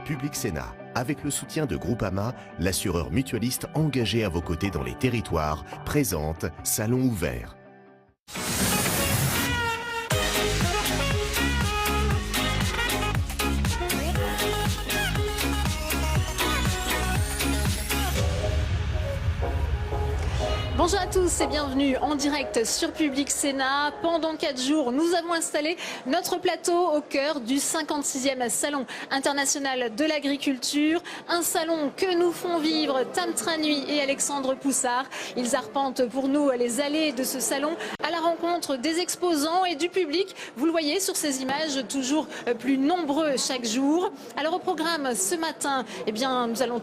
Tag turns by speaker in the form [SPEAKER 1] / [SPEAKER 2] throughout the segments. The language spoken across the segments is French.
[SPEAKER 1] Public Sénat, avec le soutien de Groupama, l'assureur mutualiste engagé à vos côtés dans les territoires, présente Salon ouvert.
[SPEAKER 2] Bonjour à tous et bienvenue en direct sur Public Sénat. Pendant 4 jours, nous avons installé notre plateau au cœur du 56e Salon international de l'agriculture. Un salon que nous font vivre Tam Tranui et Alexandre Poussard. Ils arpentent pour nous les allées de ce salon à la rencontre des exposants et du public. Vous le voyez sur ces images, toujours plus nombreux chaque jour. Alors au programme ce matin, nous allons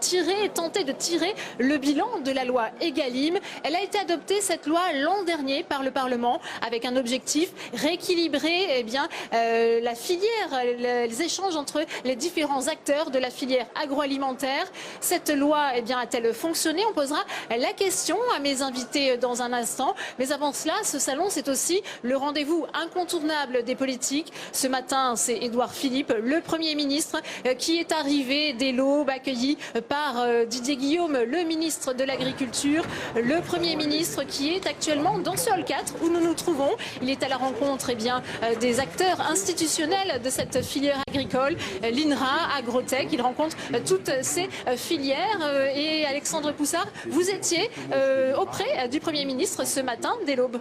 [SPEAKER 2] tenter de tirer le bilan de la loi Egalim. Elle a été adoptée cette loi l'an dernier par le Parlement avec un objectif rééquilibrer la filière, les échanges entre les différents acteurs de la filière agroalimentaire. Cette loi a-t-elle fonctionné? On posera la question à mes invités dans un instant. Mais avant cela, ce salon, c'est aussi le rendez-vous incontournable des politiques. Ce matin, c'est Édouard Philippe, le Premier ministre, qui est arrivé dès l'aube, accueilli par Didier Guillaume, le ministre de l'Agriculture, le Premier ministre qui est actuellement dans ce hall 4 où nous nous trouvons. Il est à la rencontre des acteurs institutionnels de cette filière agricole, l'INRA, Agrotech. Il rencontre toutes ces filières. Et Alexandre Poussard, vous étiez auprès du Premier ministre ce matin dès l'aube.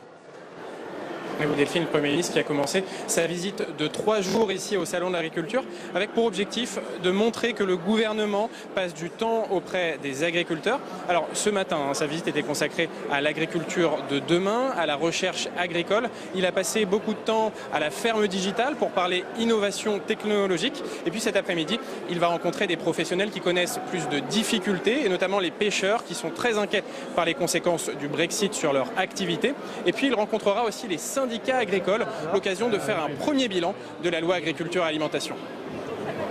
[SPEAKER 3] Delphine, le Premier ministre qui a commencé sa visite de 3 jours ici au Salon de l'Agriculture avec pour objectif de montrer que le gouvernement passe du temps auprès des agriculteurs. Alors ce matin, sa visite était consacrée à l'agriculture de demain, à la recherche agricole. Il a passé beaucoup de temps à la ferme digitale pour parler innovation technologique. Et puis cet après-midi, il va rencontrer des professionnels qui connaissent plus de difficultés, et notamment les pêcheurs qui sont très inquiets par les conséquences du Brexit sur leur activité. Et puis il rencontrera aussi les syndicats agricoles, l'occasion de faire un premier bilan de la loi agriculture et alimentation.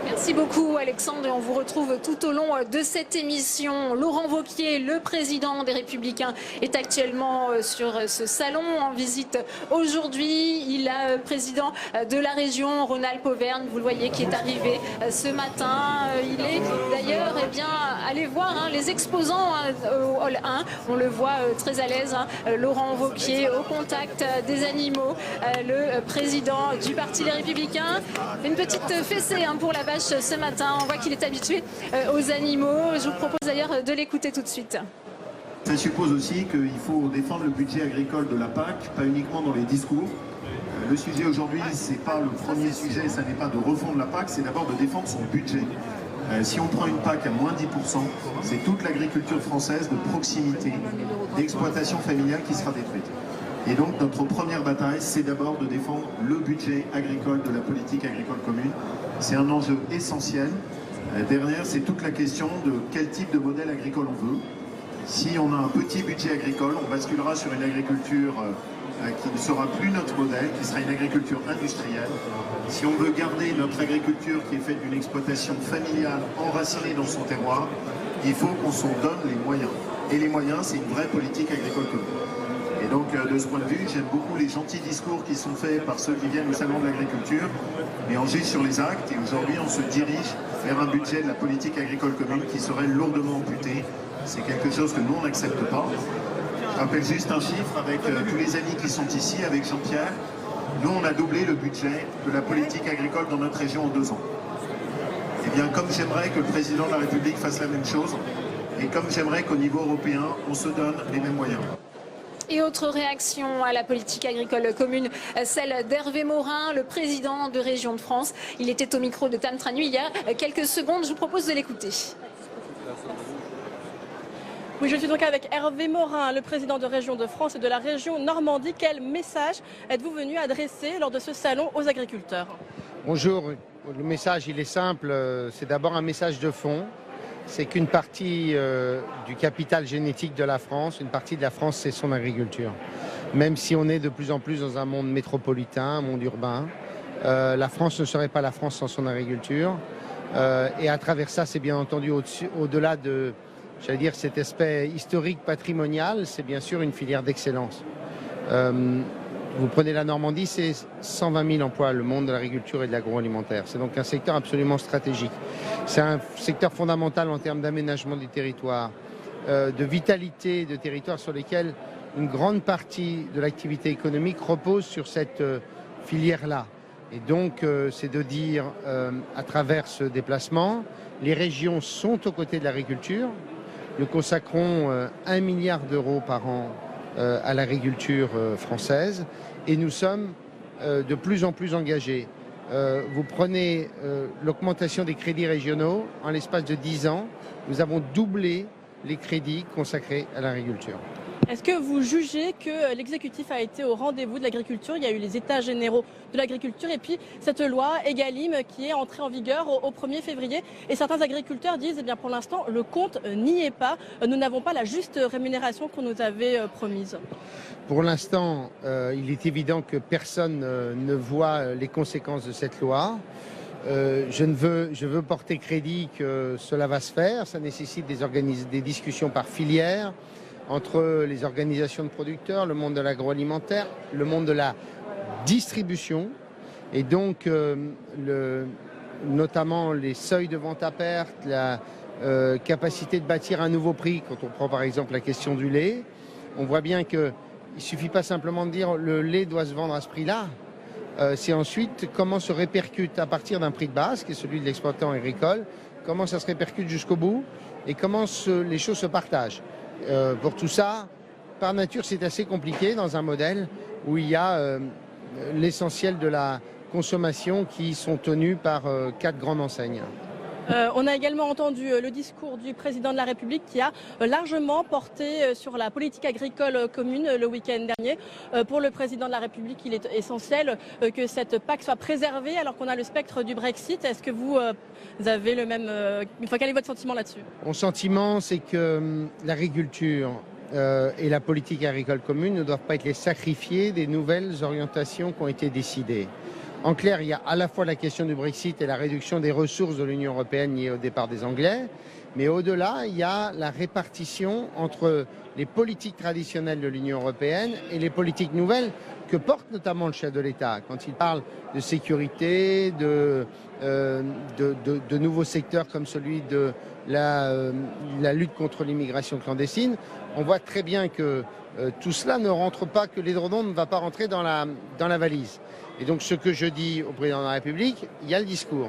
[SPEAKER 2] Merci beaucoup Alexandre et on vous retrouve tout au long de cette émission. Laurent Wauquiez, le président des Républicains, est actuellement sur ce salon en visite aujourd'hui. Il est le président de la région Rhône-Alpes-Auvergne, vous le voyez, qui est arrivé ce matin. Il est d'ailleurs allez voir les exposants au hall 1. On le voit très à l'aise, Laurent Wauquiez au contact des animaux, le président du Parti Les Républicains. Une petite fessée pour la vache ce matin. On voit qu'il est habitué aux animaux. Je vous propose d'ailleurs de l'écouter tout de suite.
[SPEAKER 4] Ça suppose aussi qu'il faut défendre le budget agricole de la PAC, pas uniquement dans les discours. Le sujet aujourd'hui, ce n'est pas le premier sujet, ça n'est pas de refondre la PAC, c'est d'abord de défendre son budget. Si on prend une PAC à moins 10%, c'est toute l'agriculture française de proximité, d'exploitation familiale qui sera détruite. Et donc notre première bataille, c'est d'abord de défendre le budget agricole de la politique agricole commune. C'est un enjeu essentiel. Derrière, c'est toute la question de quel type de modèle agricole on veut. Si on a un petit budget agricole, on basculera sur une agriculture qui ne sera plus notre modèle, qui sera une agriculture industrielle. Si on veut garder notre agriculture qui est faite d'une exploitation familiale enracinée dans son terroir, il faut qu'on s'en donne les moyens. Et les moyens, c'est une vraie politique agricole commune. Et donc, de ce point de vue, j'aime beaucoup les gentils discours qui sont faits par ceux qui viennent au Salon de l'Agriculture, mais on juge sur les actes, et aujourd'hui, on se dirige vers un budget de la politique agricole commune qui serait lourdement amputé. C'est quelque chose que nous, on n'accepte pas. Je rappelle juste un chiffre avec tous les amis qui sont ici, avec Jean-Pierre. Nous, on a doublé le budget de la politique agricole dans notre région en 2 ans. Eh bien, comme j'aimerais que le président de la République fasse la même chose, et comme j'aimerais qu'au niveau européen, on se donne les mêmes moyens.
[SPEAKER 2] Et autre réaction à la politique agricole commune, celle d'Hervé Morin, le président de Région de France. Il était au micro de Tam Tranui il y a quelques secondes. Je vous propose de l'écouter.
[SPEAKER 5] Oui, je suis donc avec Hervé Morin, le président de Région de France et de la région Normandie. Quel message êtes-vous venu adresser lors de ce salon aux agriculteurs?
[SPEAKER 6] Bonjour, le message il est simple, c'est d'abord un message de fond. C'est qu'une partie du capital génétique de la France, une partie de la France, c'est son agriculture. Même si on est de plus en plus dans un monde métropolitain, un monde urbain, la France ne serait pas la France sans son agriculture. Et à travers ça, c'est bien entendu au-delà de, j'allais dire, cet aspect historique, patrimonial, c'est bien sûr une filière d'excellence. Vous prenez la Normandie, c'est 120 000 emplois, le monde de l'agriculture et de l'agroalimentaire. C'est donc un secteur absolument stratégique. C'est un secteur fondamental en termes d'aménagement du territoire, de vitalité de territoires sur lesquels une grande partie de l'activité économique repose sur cette filière-là. Et donc, c'est de dire, à travers ce déplacement, les régions sont aux côtés de l'agriculture. Nous consacrons 1 milliard d'euros par an à l'agriculture française et nous sommes de plus en plus engagés. Vous prenez l'augmentation des crédits régionaux, en l'espace de 10 ans, nous avons doublé les crédits consacrés à l'agriculture.
[SPEAKER 5] Est-ce que vous jugez que l'exécutif a été au rendez-vous de l'agriculture? Il y a eu les états généraux de l'agriculture et puis cette loi Egalim qui est entrée en vigueur au 1er février. Et certains agriculteurs disent, eh bien pour l'instant, le compte n'y est pas. Nous n'avons pas la juste rémunération qu'on nous avait promise.
[SPEAKER 6] Pour l'instant, il est évident que personne ne voit les conséquences de cette loi. Je veux porter crédit que cela va se faire. Ça nécessite des discussions par filière entre les organisations de producteurs, le monde de l'agroalimentaire, le monde de la distribution. Et donc, notamment les seuils de vente à perte, la capacité de bâtir un nouveau prix, quand on prend par exemple la question du lait, on voit bien qu'il ne suffit pas simplement de dire le lait doit se vendre à ce prix-là. C'est ensuite comment se répercute à partir d'un prix de base, qui est celui de l'exploitant agricole, comment ça se répercute jusqu'au bout et comment les choses se partagent. Pour tout ça, par nature, c'est assez compliqué dans un modèle où il y a l'essentiel de la consommation qui sont tenus par 4 grandes enseignes.
[SPEAKER 5] On a également entendu le discours du président de la République qui a largement porté sur la politique agricole commune le week-end dernier. Pour le président de la République, il est essentiel que cette PAC soit préservée alors qu'on a le spectre du Brexit. Est-ce que vous avez le même... quel est votre sentiment là-dessus?
[SPEAKER 6] Mon sentiment, c'est que l'agriculture et la politique agricole commune ne doivent pas être les sacrifiés des nouvelles orientations qui ont été décidées. En clair, il y a à la fois la question du Brexit et la réduction des ressources de l'Union européenne liées au départ des Anglais, mais au-delà, il y a la répartition entre les politiques traditionnelles de l'Union européenne et les politiques nouvelles que porte notamment le chef de l'État. Quand il parle de sécurité, de nouveaux secteurs comme celui de la lutte contre l'immigration clandestine, on voit très bien que tout cela ne rentre pas, que l'édredon ne va pas rentrer dans la valise. Et donc ce que je dis au président de la République, il y a le discours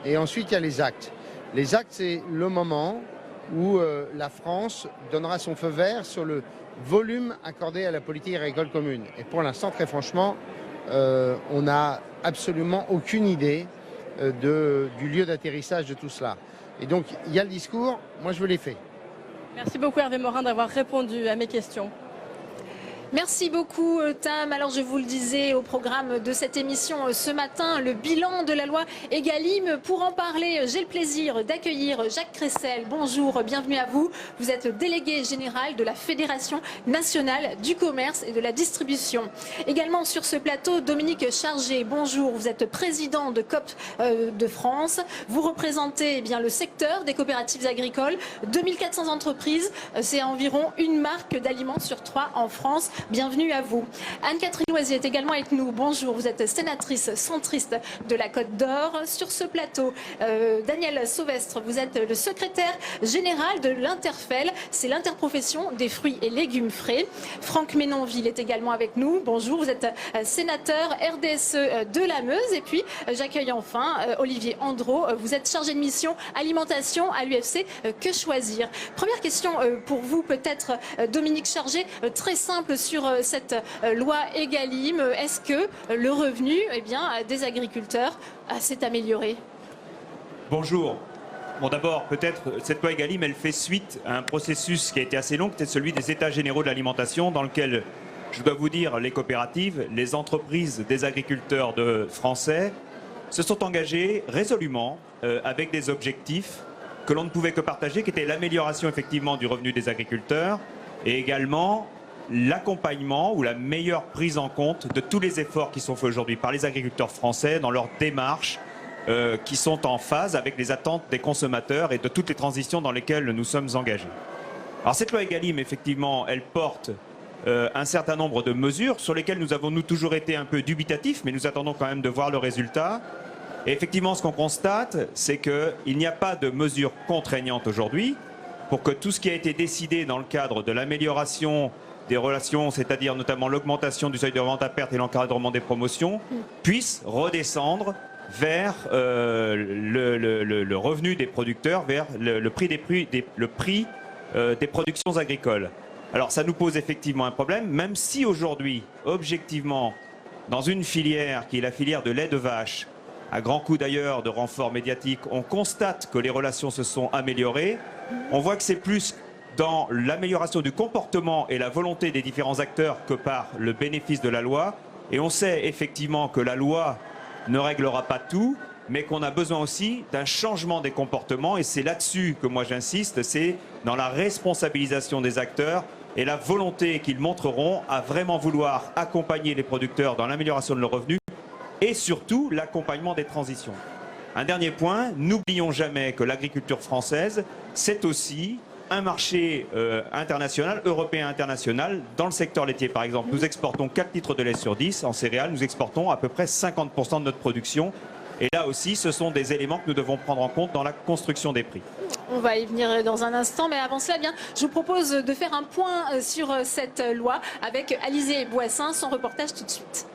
[SPEAKER 6] et ensuite il y a les actes. Les actes, c'est le moment où la France donnera son feu vert sur le volume accordé à la politique agricole commune. Et pour l'instant, très franchement, on n'a absolument aucune idée du lieu d'atterrissage de tout cela. Et donc il y a le discours, moi je veux les faits.
[SPEAKER 5] Merci beaucoup Hervé Morin d'avoir répondu à mes questions.
[SPEAKER 2] Merci beaucoup Tam. Alors je vous le disais au programme de cette émission ce matin, le bilan de la loi Egalim. Pour en parler, j'ai le plaisir d'accueillir Jacques Cressel. Bonjour, bienvenue à vous. Vous êtes délégué général de la Fédération nationale du commerce et de la distribution. Également sur ce plateau, Dominique Chargé. Bonjour, vous êtes président de Coop de France. Vous représentez le secteur des coopératives agricoles. 2400 entreprises, c'est environ une marque d'aliments sur 3 en France. Bienvenue à vous. Anne-Catherine Loisier est également avec nous. Bonjour, vous êtes sénatrice centriste de la Côte d'Or. Sur ce plateau, Daniel Sauvestre, vous êtes le secrétaire général de l'Interfel, c'est l'interprofession des fruits et légumes frais. Franck Ménonville est également avec nous. Bonjour, vous êtes sénateur RDSE de la Meuse. Et puis, j'accueille enfin Olivier Andro, vous êtes chargé de mission alimentation à l'UFC Que Choisir. Première question pour vous, peut-être Dominique Chargé, très simple sur cette loi Egalim. Est-ce que le revenu des agriculteurs s'est amélioré?
[SPEAKER 7] Bonjour. Bon, d'abord, peut-être, cette loi Egalim, elle fait suite à un processus qui a été assez long, peut-être celui des États généraux de l'alimentation, dans lequel, je dois vous dire, les coopératives, les entreprises des agriculteurs français se sont engagés résolument avec des objectifs que l'on ne pouvait que partager, qui étaient l'amélioration effectivement du revenu des agriculteurs et également l'accompagnement ou la meilleure prise en compte de tous les efforts qui sont faits aujourd'hui par les agriculteurs français dans leurs démarches qui sont en phase avec les attentes des consommateurs et de toutes les transitions dans lesquelles nous sommes engagés. Alors cette loi Egalim, effectivement, elle porte un certain nombre de mesures sur lesquelles nous avons toujours été un peu dubitatifs, mais nous attendons quand même de voir le résultat. Et effectivement, ce qu'on constate, c'est qu'il n'y a pas de mesures contraignantes aujourd'hui pour que tout ce qui a été décidé dans le cadre de l'amélioration des relations, c'est-à-dire notamment l'augmentation du seuil de revente à perte et l'encadrement des promotions, puisse redescendre vers le revenu des producteurs, vers le prix des productions agricoles. Alors ça nous pose effectivement un problème, même si aujourd'hui, objectivement, dans une filière qui est la filière de lait de vache, à grands coups d'ailleurs de renfort médiatique, on constate que les relations se sont améliorées. On voit que c'est plus dans l'amélioration du comportement et la volonté des différents acteurs que par le bénéfice de la loi. Et on sait effectivement que la loi ne réglera pas tout, mais qu'on a besoin aussi d'un changement des comportements. Et c'est là-dessus que moi j'insiste, c'est dans la responsabilisation des acteurs et la volonté qu'ils montreront à vraiment vouloir accompagner les producteurs dans l'amélioration de leurs revenus et surtout l'accompagnement des transitions. Un dernier point, n'oublions jamais que l'agriculture française, c'est aussi un marché international, européen international. Dans le secteur laitier, par exemple, nous exportons 4 litres de lait sur 10. En céréales, nous exportons à peu près 50% de notre production. Et là aussi, ce sont des éléments que nous devons prendre en compte dans la construction des prix.
[SPEAKER 2] On va y venir dans un instant, mais avant cela, bien, je vous propose de faire un point sur cette loi avec Alizé Boissin, son reportage tout de suite.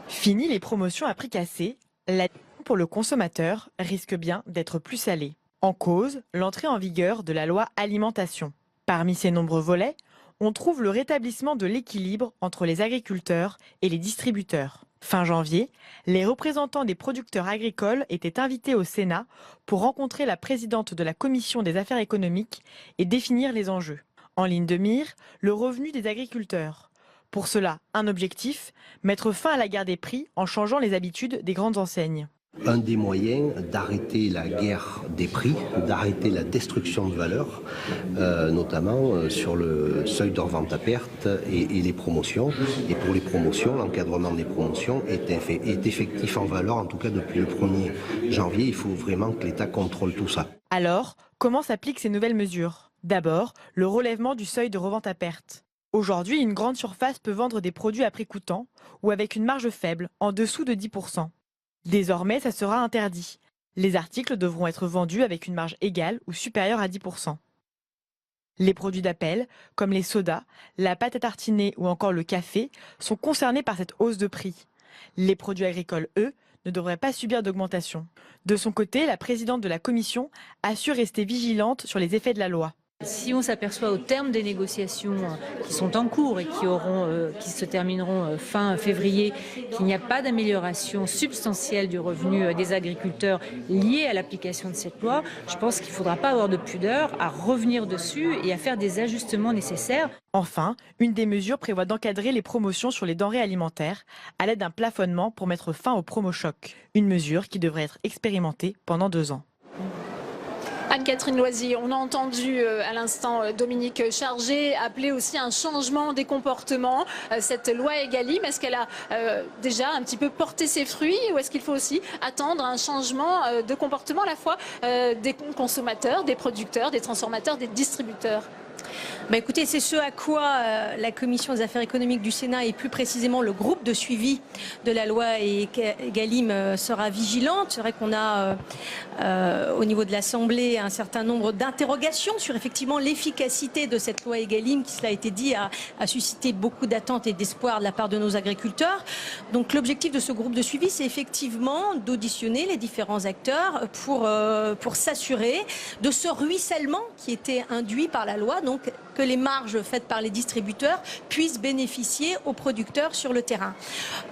[SPEAKER 8] Fini les promotions à prix cassé, la pour le consommateur risque bien d'être plus salée. En cause, l'entrée en vigueur de la loi alimentation. Parmi ces nombreux volets, on trouve le rétablissement de l'équilibre entre les agriculteurs et les distributeurs. Fin janvier, les représentants des producteurs agricoles étaient invités au Sénat pour rencontrer la présidente de la Commission des affaires économiques et définir les enjeux. En ligne de mire, le revenu des agriculteurs. Pour cela, un objectif, mettre fin à la guerre des prix en changeant les habitudes des grandes enseignes.
[SPEAKER 9] Un des moyens d'arrêter la guerre des prix, d'arrêter la destruction de valeur, notamment sur le seuil de revente à perte et les promotions. Et pour les promotions, l'encadrement des promotions est effectif en valeur, en tout cas depuis le 1er janvier. Il faut vraiment que l'État contrôle tout ça.
[SPEAKER 8] Alors, comment s'appliquent ces nouvelles mesures? D'abord, le relèvement du seuil de revente à perte. Aujourd'hui, une grande surface peut vendre des produits à prix coûtant ou avec une marge faible, en dessous de 10%. Désormais, ça sera interdit. Les articles devront être vendus avec une marge égale ou supérieure à 10%. Les produits d'appel, comme les sodas, la pâte à tartiner ou encore le café, sont concernés par cette hausse de prix. Les produits agricoles, eux, ne devraient pas subir d'augmentation. De son côté, la présidente de la Commission assure rester vigilante sur les effets de la loi.
[SPEAKER 10] Si on s'aperçoit au terme des négociations qui sont en cours et qui se termineront fin février, qu'il n'y a pas d'amélioration substantielle du revenu des agriculteurs lié à l'application de cette loi, je pense qu'il ne faudra pas avoir de pudeur à revenir dessus et à faire des ajustements nécessaires.
[SPEAKER 8] Enfin, une des mesures prévoit d'encadrer les promotions sur les denrées alimentaires à l'aide d'un plafonnement pour mettre fin au promo-choc. Une mesure qui devrait être expérimentée pendant 2 ans.
[SPEAKER 2] Anne-Catherine Loisy, on a entendu à l'instant Dominique Chargé appeler aussi un changement des comportements. Cette loi Egalim, est-ce qu'elle a déjà un petit peu porté ses fruits ou est-ce qu'il faut aussi attendre un changement de comportement à la fois des consommateurs, des producteurs, des transformateurs, des distributeurs ?
[SPEAKER 11] Écoutez, c'est ce à quoi la Commission des affaires économiques du Sénat et plus précisément le groupe de suivi de la loi Egalim sera vigilante. C'est vrai qu'on a au niveau de l'Assemblée un certain nombre d'interrogations sur effectivement l'efficacité de cette loi Egalim qui, cela a été dit, a suscité beaucoup d'attentes et d'espoir de la part de nos agriculteurs. Donc l'objectif de ce groupe de suivi, c'est effectivement d'auditionner les différents acteurs pour s'assurer de ce ruissellement qui était induit par la loi, donc que les marges faites par les distributeurs puissent bénéficier aux producteurs sur le terrain.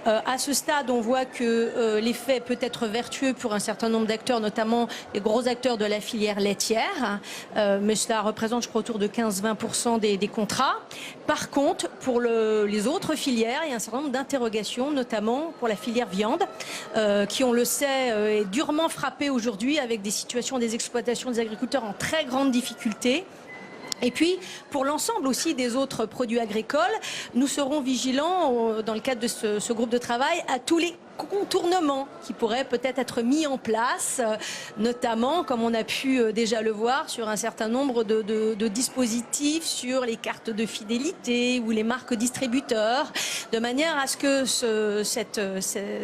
[SPEAKER 11] À ce stade, on voit que l'effet peut être vertueux pour un certain nombre d'acteurs, notamment les gros acteurs de la filière laitière, mais cela représente, je crois, autour de 15-20% des contrats. Par contre, pour les autres filières, il y a un certain nombre d'interrogations, notamment pour la filière viande, qui, on le sait, est durement frappée aujourd'hui avec des situations des exploitations des agriculteurs en très grande difficulté. Et puis, pour l'ensemble aussi des autres produits agricoles, nous serons vigilants, dans le cadre de ce groupe de travail, à tous les contournements qui pourraient peut-être être mis en place, notamment, comme on a pu déjà le voir, sur un certain nombre de dispositifs, sur les cartes de fidélité ou les marques distributeurs, de manière à ce que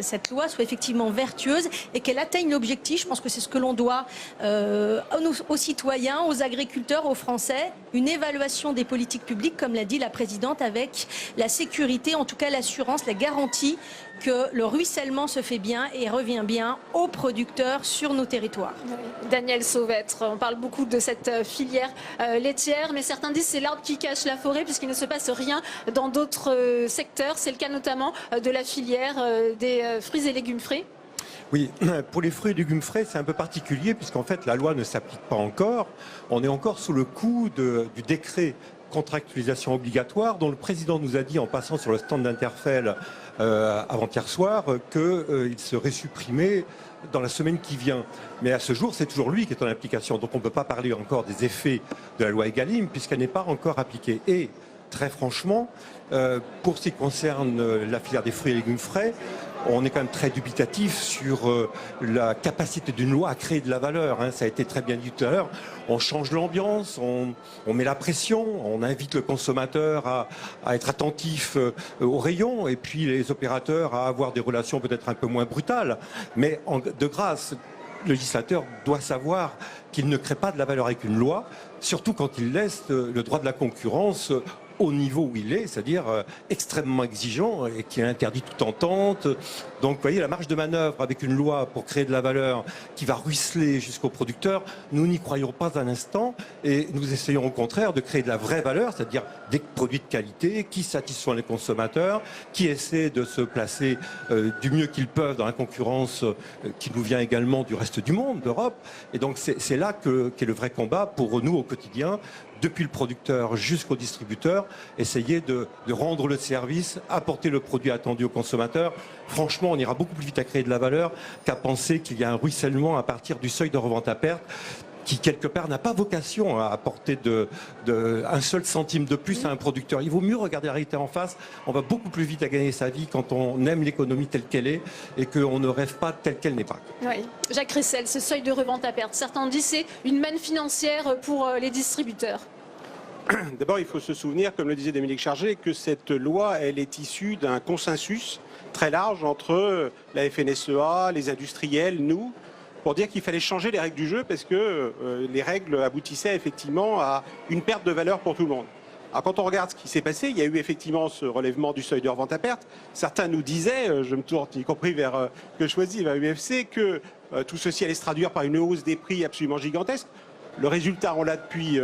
[SPEAKER 11] cette loi soit effectivement vertueuse et qu'elle atteigne l'objectif. Je pense que c'est ce que l'on doit aux citoyens, aux agriculteurs, aux Français, une évaluation des politiques publiques, comme l'a dit la présidente, avec la sécurité, en tout cas l'assurance, la garantie que le ruissellement se fait bien et revient bien aux producteurs sur nos territoires.
[SPEAKER 2] Daniel Sauvêtre, on parle beaucoup de cette filière laitière, mais certains disent que c'est l'arbre qui cache la forêt puisqu'il ne se passe rien dans d'autres secteurs. C'est le cas notamment de la filière des fruits et légumes frais.
[SPEAKER 12] Oui, pour les fruits et légumes frais, c'est un peu particulier puisqu'en fait la loi ne s'applique pas encore. On est encore sous le coup du décret contractualisation obligatoire dont le président nous a dit en passant sur le stand d'Interfel avant-hier soir qu'il serait supprimé dans la semaine qui vient. Mais à ce jour, c'est toujours lui qui est en application. Donc on ne peut pas parler encore des effets de la loi Egalim puisqu'elle n'est pas encore appliquée. Et très franchement, pour ce qui concerne la filière des fruits et légumes frais, on est quand même très dubitatif sur la capacité d'une loi à créer de la valeur. Ça a été très bien dit tout à l'heure. On change l'ambiance, on met la pression, on invite le consommateur à être attentif aux rayons et puis les opérateurs à avoir des relations peut-être un peu moins brutales. Mais de grâce, le législateur doit savoir qu'il ne crée pas de la valeur avec une loi, surtout quand il laisse le droit de la concurrence au niveau où il est, c'est-à-dire extrêmement exigeant et qui interdit toute entente. Donc vous voyez, la marge de manœuvre avec une loi pour créer de la valeur qui va ruisseler jusqu'aux producteurs, nous n'y croyons pas un instant et nous essayons au contraire de créer de la vraie valeur, c'est-à-dire des produits de qualité qui satisfont les consommateurs, qui essaient de se placer du mieux qu'ils peuvent dans la concurrence qui nous vient également du reste du monde, d'Europe. Et donc c'est là qu'est le vrai combat pour nous au quotidien, depuis le producteur jusqu'au distributeur, essayer de rendre le service, apporter le produit attendu au consommateur. Franchement, on ira beaucoup plus vite à créer de la valeur qu'à penser qu'il y a un ruissellement à partir du seuil de revente à perte qui, quelque part, n'a pas vocation à apporter un seul centime de plus à un producteur. Il vaut mieux regarder la réalité en face. On va beaucoup plus vite à gagner sa vie quand on aime l'économie telle qu'elle est et qu'on ne rêve pas telle qu'elle n'est pas.
[SPEAKER 2] Oui. Jacques Rissel, ce seuil de revente à perte, certains disent c'est une manne financière pour les distributeurs.
[SPEAKER 13] D'abord, il faut se souvenir, comme le disait Dominique Chargé, que cette loi, elle est issue d'un consensus très large entre la FNSEA, les industriels, nous, pour dire qu'il fallait changer les règles du jeu parce que les règles aboutissaient effectivement à une perte de valeur pour tout le monde. Alors quand on regarde ce qui s'est passé, il y a eu effectivement ce relèvement du seuil de revente à perte. Certains nous disaient, je me tourne y compris vers Que Choisir, vers UFC, que tout ceci allait se traduire par une hausse des prix absolument gigantesque. Le résultat, on l'a depuis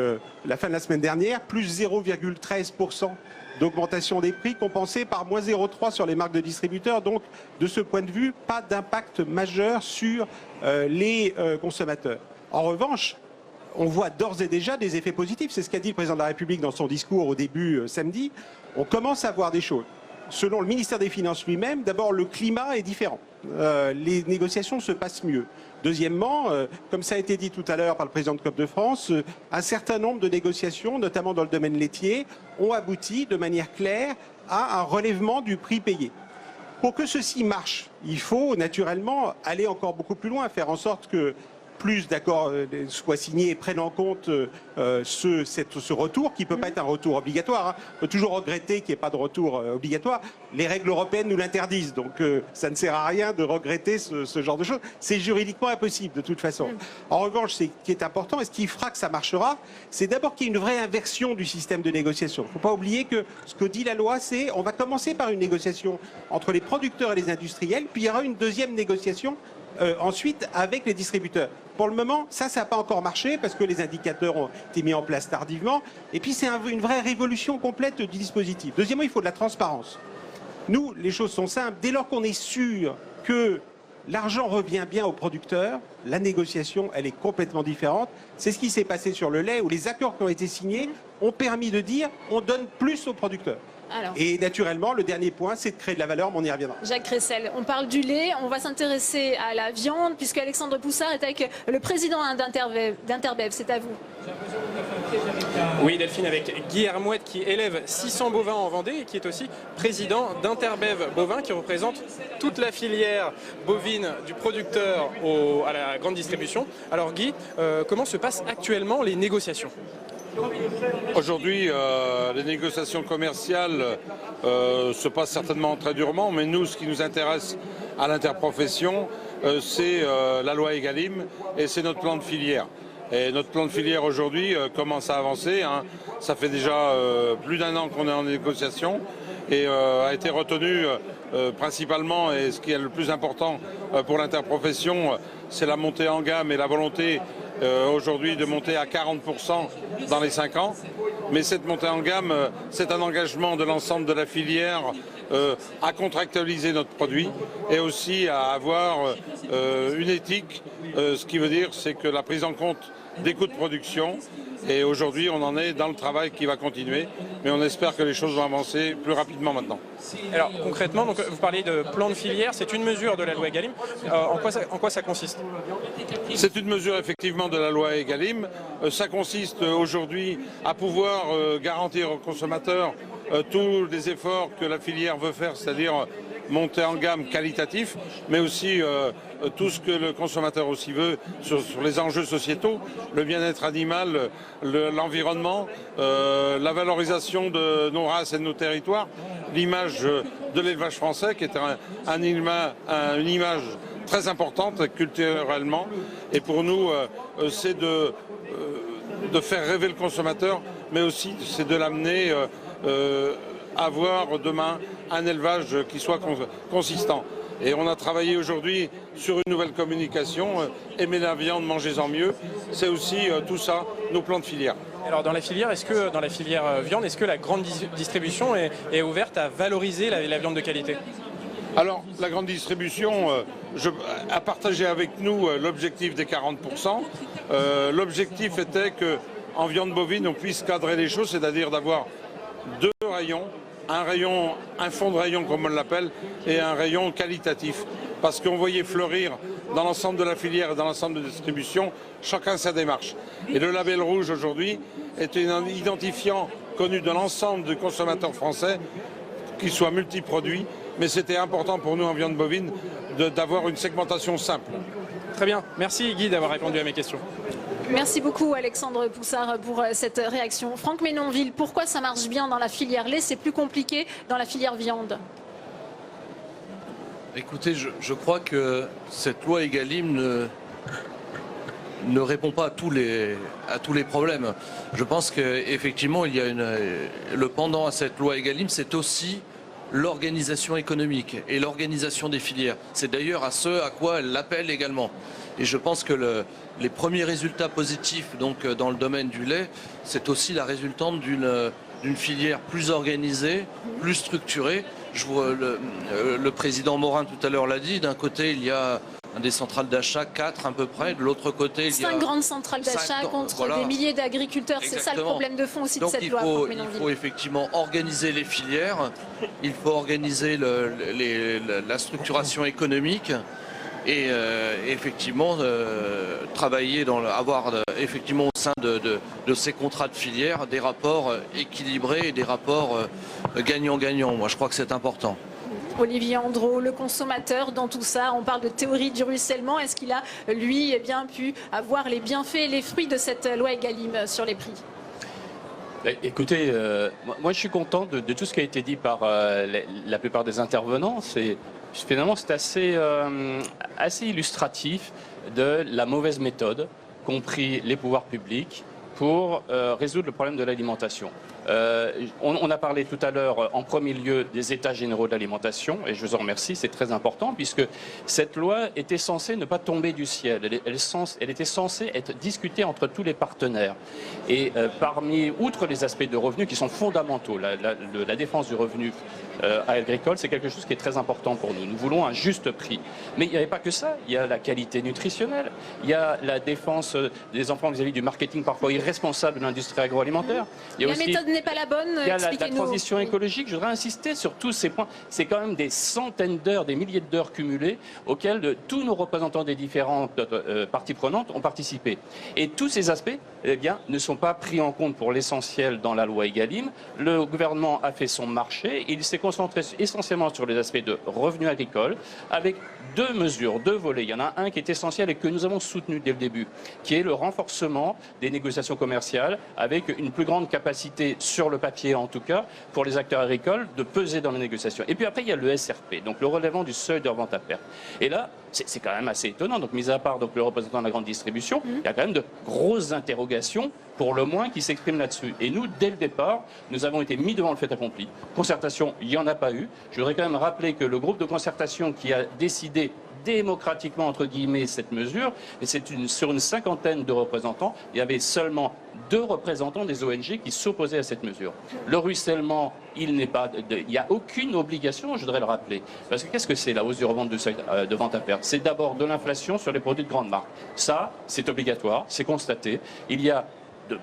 [SPEAKER 13] la fin de la semaine dernière, plus 0,13% d'augmentation des prix, compensé par moins 0,3% sur les marques de distributeurs. Donc, de ce point de vue, pas d'impact majeur sur les consommateurs. En revanche, on voit d'ores et déjà des effets positifs. C'est ce qu'a dit le président de la République dans son discours au début samedi. On commence à voir des choses. Selon le ministère des Finances lui-même, d'abord, le climat est différent. Les négociations se passent mieux. Deuxièmement, comme ça a été dit tout à l'heure par le président de COP de France, un certain nombre de négociations, notamment dans le domaine laitier, ont abouti de manière claire à un relèvement du prix payé. Pour que ceci marche, il faut naturellement aller encore beaucoup plus loin, faire en sorte que plus d'accords soient signés et prennent en compte ce retour, qui ne peut pas être un retour obligatoire. On peut toujours regretter qu'il n'y ait pas de retour obligatoire. Les règles européennes nous l'interdisent, donc ça ne sert à rien de regretter ce genre de choses. C'est juridiquement impossible, de toute façon. En revanche, ce qui est important, et ce qui fera que ça marchera, c'est d'abord qu'il y ait une vraie inversion du système de négociation. Il ne faut pas oublier que ce que dit la loi, c'est on va commencer par une négociation entre les producteurs et les industriels, puis il y aura une deuxième négociation ensuite avec les distributeurs. Pour le moment, ça n'a pas encore marché parce que les indicateurs ont été mis en place tardivement. Et puis, c'est une vraie révolution complète du dispositif. Deuxièmement, il faut de la transparence. Nous, les choses sont simples. Dès lors qu'on est sûr que l'argent revient bien aux producteurs, la négociation, elle est complètement différente. C'est ce qui s'est passé sur le lait, où les accords qui ont été signés ont permis de dire on donne plus aux producteurs.
[SPEAKER 2] Alors.
[SPEAKER 13] Et naturellement, le dernier point, c'est de créer de la valeur, mais on y reviendra.
[SPEAKER 2] Jacques Cressel, on parle du lait, on va s'intéresser à la viande, puisque Alexandre Poussard est avec le président d'Interbev. C'est à vous.
[SPEAKER 3] Oui, Delphine, avec Guy Hermouette qui élève 600 bovins en Vendée et qui est aussi président d'Interbev Bovin, qui représente toute la filière bovine du producteur à la grande distribution. Alors Guy, comment se passent actuellement les négociations ?
[SPEAKER 14] Aujourd'hui, les négociations commerciales se passent certainement très durement, mais nous, ce qui nous intéresse à l'interprofession, c'est la loi Egalim et c'est notre plan de filière. Et notre plan de filière aujourd'hui commence à avancer. Ça fait déjà plus d'1 an qu'on est en négociation et a été retenu principalement, et ce qui est le plus important pour l'interprofession, c'est la montée en gamme et la volonté aujourd'hui de monter à 40% dans les 5 ans. Mais cette montée en gamme, c'est un engagement de l'ensemble de la filière à contractualiser notre produit et aussi à avoir une éthique. Ce qui veut dire, c'est que la prise en compte des coûts de production. Et aujourd'hui, on en est dans le travail qui va continuer, mais on espère que les choses vont avancer plus rapidement maintenant.
[SPEAKER 3] Alors concrètement, donc, vous parlez de plan de filière, c'est une mesure de la loi Egalim. En quoi ça consiste?
[SPEAKER 14] C'est une mesure effectivement de la loi Egalim. Ça consiste aujourd'hui à pouvoir garantir aux consommateurs tous les efforts que la filière veut faire, c'est-à-dire monter en gamme qualitatif, mais aussi tout ce que le consommateur aussi veut sur les enjeux sociétaux, le bien-être animal, l'environnement, la valorisation de nos races et de nos territoires, l'image de l'élevage français qui est une image très importante culturellement. Et pour nous, c'est de faire rêver le consommateur, mais aussi c'est de l'amener avoir demain un élevage qui soit consistant. Et on a travaillé aujourd'hui sur une nouvelle communication, aimer la viande, mangez-en mieux. C'est aussi tout ça, nos plans de filière.
[SPEAKER 3] Alors dans la filière, viande, est-ce que la grande distribution est ouverte à valoriser la viande de qualité?
[SPEAKER 14] Alors la grande distribution a partagé avec nous l'objectif des 40%. L'objectif était qu'en viande bovine, on puisse cadrer les choses, c'est-à-dire d'avoir 2 rayons. Un fond de rayon comme on l'appelle, et un rayon qualitatif. Parce qu'on voyait fleurir dans l'ensemble de la filière et dans l'ensemble de la distribution, chacun sa démarche. Et le label rouge aujourd'hui est un identifiant connu de l'ensemble des consommateurs français, qu'il soit multiproduit, mais c'était important pour nous en viande bovine d'avoir une segmentation simple.
[SPEAKER 3] Très bien, merci Guy d'avoir répondu à mes questions.
[SPEAKER 2] Merci beaucoup Alexandre Poussard pour cette réaction. Franck Ménonville, pourquoi ça marche bien dans la filière lait, c'est plus compliqué dans la filière viande?
[SPEAKER 15] Écoutez, je crois que cette loi Egalim ne répond pas à tous les problèmes. Je pense qu'effectivement, il y a le pendant à cette loi Egalim, c'est aussi l'organisation économique et l'organisation des filières. C'est d'ailleurs à ce à quoi elle l'appelle également. Et je pense que les premiers résultats positifs donc, dans le domaine du lait, c'est aussi la résultante d'une filière plus organisée, plus structurée. Le président Morin tout à l'heure l'a dit, d'un côté il y a des centrales d'achat, 4 à peu près, de l'autre côté il y a
[SPEAKER 2] 5 grandes centrales d'achat contre des milliers d'agriculteurs. C'est ça le problème de fond aussi de cette loi.
[SPEAKER 15] Donc il faut effectivement organiser les filières, il faut organiser la structuration économique. Et effectivement travailler avoir effectivement au sein de ces contrats de filière des rapports équilibrés et des rapports gagnant-gagnant. Moi je crois que c'est important.
[SPEAKER 2] Olivier Andro, le consommateur dans tout ça, on parle de théorie du ruissellement. Est-ce qu'il a, lui, bien pu avoir les bienfaits et les fruits de cette loi Egalim sur les prix?
[SPEAKER 16] Écoutez, moi je suis content de tout ce qui a été dit par la plupart des intervenants. Finalement, c'est assez illustratif de la mauvaise méthode qu'ont pris les pouvoirs publics pour résoudre le problème de l'alimentation. On a parlé tout à l'heure en premier lieu des états généraux de l'alimentation, et je vous en remercie, c'est très important, puisque cette loi était censée ne pas tomber du ciel, elle était censée être discutée entre tous les partenaires. Et outre les aspects de revenus qui sont fondamentaux, la défense du revenu agricole, c'est quelque chose qui est très important pour nous. Nous voulons un juste prix. Mais il n'y avait pas que ça, il y a la qualité nutritionnelle, il y a la défense des enfants vis-à-vis du marketing parfois irréaliste, responsables de l'industrie agroalimentaire.
[SPEAKER 2] La méthode n'est pas la bonne.
[SPEAKER 16] Il y a la
[SPEAKER 2] Expliquez-nous.
[SPEAKER 16] transition écologique. Je voudrais insister sur tous ces points. C'est quand même des centaines d'heures, des milliers d'heures cumulées auxquelles tous nos représentants des différentes parties prenantes ont participé. Et tous ces aspects ne sont pas pris en compte pour l'essentiel dans la loi Egalim. Le gouvernement a fait son marché. Il s'est concentré essentiellement sur les aspects de revenus agricoles avec deux mesures, deux volets. Il y en a un qui est essentiel et que nous avons soutenu dès le début, qui est le renforcement des négociations commerciales avec une plus grande capacité, sur le papier en tout cas, pour les acteurs agricoles de peser dans les négociations. Et puis après, il y a le SRP, donc le relèvement du seuil de revente à perte. Et là, c'est quand même assez étonnant. Donc, mis à part le représentant de la grande distribution, il y a quand même de grosses interrogations, pour le moins, qui s'expriment là-dessus. Et nous, dès le départ, nous avons été mis devant le fait accompli. Concertation, il n'y en a pas eu. Je voudrais quand même rappeler que le groupe de concertation qui a décidé démocratiquement, entre guillemets, cette mesure, et c'est sur une cinquantaine de représentants, il y avait seulement 2 représentants des ONG qui s'opposaient à cette mesure. Le ruissellement, il n'y a aucune obligation, je voudrais le rappeler. Parce que qu'est-ce que c'est la hausse du revente de vente à perte? C'est d'abord de l'inflation sur les produits de grande marque. Ça, c'est obligatoire, c'est constaté. Il y a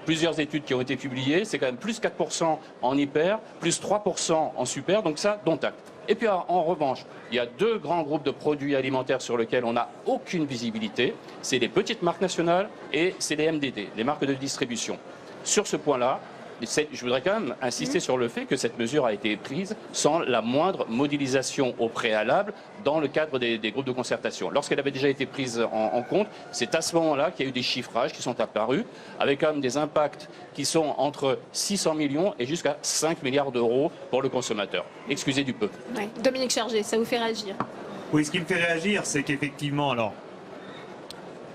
[SPEAKER 16] plusieurs études qui ont été publiées, c'est quand même plus 4% en hyper, plus 3% en super, donc ça, dont acte. Et puis en revanche, il y a 2 grands groupes de produits alimentaires sur lesquels on n'a aucune visibilité. C'est les petites marques nationales et c'est les MDD, les marques de distribution. Sur ce point-là, je voudrais quand même insister sur le fait que cette mesure a été prise sans la moindre modélisation au préalable dans le cadre des groupes de concertation. Lorsqu'elle avait déjà été prise en compte, c'est à ce moment-là qu'il y a eu des chiffrages qui sont apparus, avec quand même des impacts qui sont entre 600 millions et jusqu'à 5 milliards d'euros pour le consommateur. Excusez du peu.
[SPEAKER 2] Ouais. Dominique Chargé, ça vous fait réagir?
[SPEAKER 7] Oui, ce qui me fait réagir, c'est qu'effectivement, alors,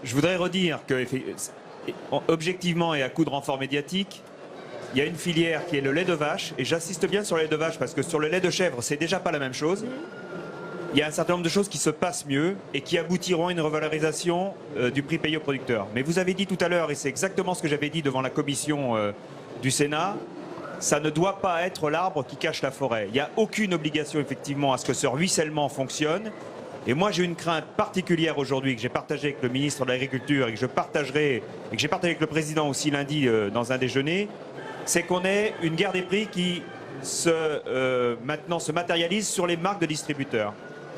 [SPEAKER 7] je voudrais redire que, objectivement et à coup de renfort médiatique, il y a une filière qui est le lait de vache, et j'insiste bien sur le lait de vache parce que sur le lait de chèvre, c'est déjà pas la même chose. Il y a un certain nombre de choses qui se passent mieux et qui aboutiront à une revalorisation du prix payé aux producteurs. Mais vous avez dit tout à l'heure, et c'est exactement ce que j'avais dit devant la commission du Sénat, ça ne doit pas être l'arbre qui cache la forêt. Il n'y a aucune obligation effectivement à ce que ce ruissellement fonctionne. Et moi, j'ai une crainte particulière aujourd'hui que j'ai partagée avec le ministre de l'Agriculture et que je partagerai, et que j'ai partagé avec le président aussi lundi dans un déjeuner, c'est qu'on ait une guerre des prix qui maintenant se matérialise sur les marques de distributeurs.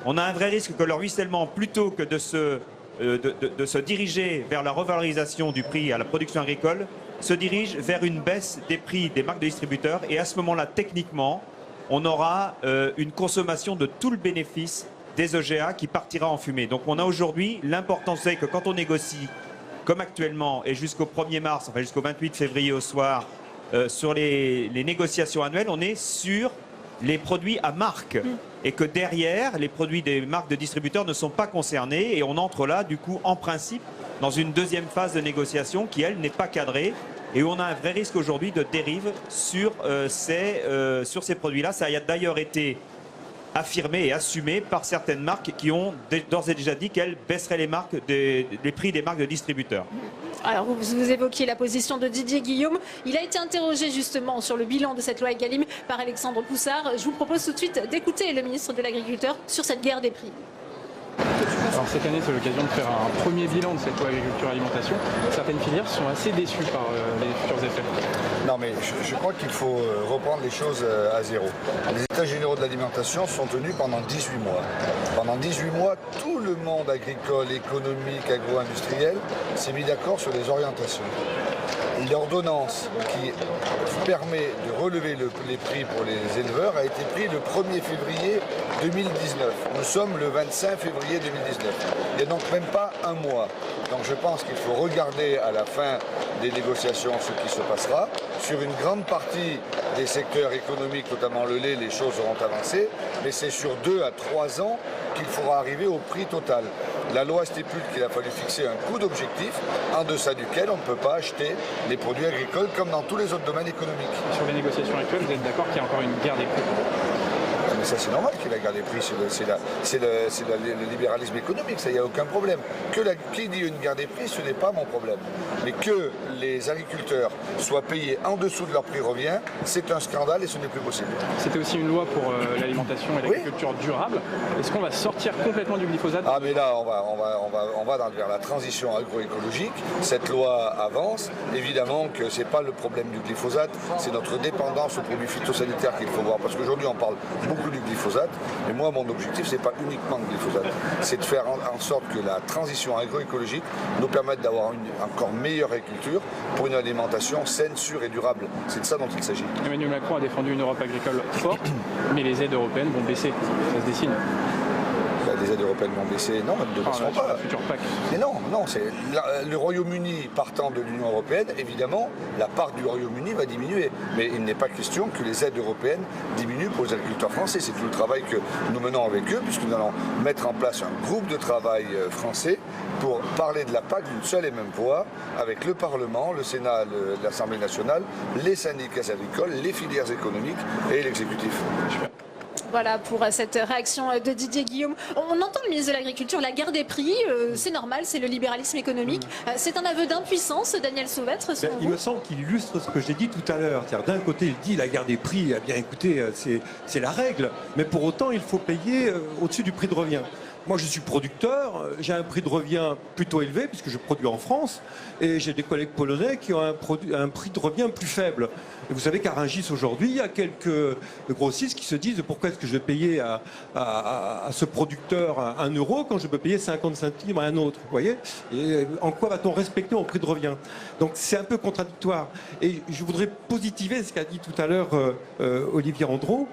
[SPEAKER 7] On a un vrai risque que le ruissellement, plutôt que de se diriger vers la revalorisation du prix à la production agricole, se dirige vers une baisse des prix des marques de distributeurs. Et à ce moment-là, techniquement, on aura une consommation de tout le bénéfice des EGA qui partira en fumée. Donc on a aujourd'hui, l'important c'est que quand on négocie, comme actuellement, et jusqu'au 1er mars, enfin jusqu'au 28 février au soir, sur les négociations annuelles, on est sur les produits à marque. Et que derrière, les produits des marques de distributeurs ne sont pas concernés. Et on entre là, du coup, en principe, dans une deuxième phase de négociation qui, elle, n'est pas cadrée. Et où on a un vrai risque aujourd'hui de dérive sur ces produits-là. Ça a d'ailleurs été affirmé et assumé par certaines marques qui ont d'ores et déjà dit qu'elles baisseraient les prix des marques de distributeurs.
[SPEAKER 2] Alors vous évoquiez la position de Didier Guillaume. Il a été interrogé justement sur le bilan de cette loi Egalim par Alexandre Poussard. Je vous propose tout de suite d'écouter le ministre de l'Agriculture sur cette guerre des prix.
[SPEAKER 17] Alors cette année, c'est l'occasion de faire un premier bilan de cette loi agriculture-alimentation. Certaines filières sont assez déçues par les futurs effets.
[SPEAKER 18] Non mais je crois qu'il faut reprendre les choses à zéro. Les États généraux de l'alimentation sont tenus pendant 18 mois. Pendant 18 mois, tout le monde agricole, économique, agro-industriel s'est mis d'accord sur les orientations. L'ordonnance qui permet de relever les prix pour les éleveurs a été prise le 1er février 2019. Nous sommes le 25 février 2019. Il n'y a donc même pas un mois. Donc je pense qu'il faut regarder à la fin des négociations ce qui se passera. Sur une grande partie des secteurs économiques, notamment le lait, les choses auront avancé. Mais c'est sur 2 à 3 ans qu'il faudra arriver au prix total. La loi stipule qu'il a fallu fixer un coût d'objectif en deçà duquel on ne peut pas acheter les produits agricoles comme dans tous les autres domaines économiques.
[SPEAKER 17] Sur les négociations actuelles, vous êtes d'accord qu'il y a encore une guerre des prix?
[SPEAKER 18] Mais ça, c'est normal qu'il y ait la guerre des prix, c'est le libéralisme économique, ça, il n'y a aucun problème. Qui dit une guerre des prix, ce n'est pas mon problème. Mais que les agriculteurs soient payés en dessous de leur prix revient, c'est un scandale et ce n'est plus possible.
[SPEAKER 17] C'était aussi une loi pour l'alimentation et l'agriculture durable. Est-ce qu'on va sortir complètement du glyphosate?
[SPEAKER 18] Ah mais là, on va vers la transition agroécologique. Cette loi avance. Évidemment que ce n'est pas le problème du glyphosate, c'est notre dépendance aux produits phytosanitaires qu'il faut voir. Parce qu'aujourd'hui, on parle beaucoup du glyphosate. Mais moi, mon objectif, ce n'est pas uniquement le glyphosate. C'est de faire en sorte que la transition agroécologique nous permette d'avoir une encore meilleure agriculture pour une alimentation saine, sûre et durable. C'est de ça dont il s'agit.
[SPEAKER 17] Emmanuel Macron a défendu une Europe agricole forte, mais les aides européennes vont baisser. Ça se dessine.
[SPEAKER 18] Les aides européennes vont baisser. Non, elles ne baisseront pas. Mais non, le Royaume-Uni partant de l'Union européenne, évidemment, la part du Royaume-Uni va diminuer. Mais il n'est pas question que les aides européennes diminuent pour les agriculteurs français. C'est tout le travail que nous menons avec eux, puisque nous allons mettre en place un groupe de travail français pour parler de la PAC d'une seule et même voix, avec le Parlement, le Sénat, l'Assemblée nationale, les syndicats agricoles, les filières économiques et l'exécutif.
[SPEAKER 2] Voilà pour cette réaction de Didier Guillaume. On entend le ministre de l'Agriculture, la guerre des prix, c'est normal, c'est le libéralisme économique. C'est un aveu d'impuissance, Daniel Sauvêtre.
[SPEAKER 12] Il me semble qu'il illustre ce que j'ai dit tout à l'heure. D'un côté, il dit la guerre des prix, eh bien écoutez, c'est la règle, mais pour autant, il faut payer au-dessus du prix de revient. Moi, je suis producteur, j'ai un prix de revient plutôt élevé, puisque je produis en France, et j'ai des collègues polonais qui ont un prix de revient plus faible. Et vous savez qu'à Rungis, aujourd'hui, il y a quelques grossistes qui se disent pourquoi est-ce que je vais payer à ce producteur 1 euro quand je peux payer 50 centimes à un autre, vous voyez? Et en quoi va-t-on respecter mon prix de revient? Donc c'est un peu contradictoire. Et je voudrais positiver ce qu'a dit tout à l'heure Olivier Andrew,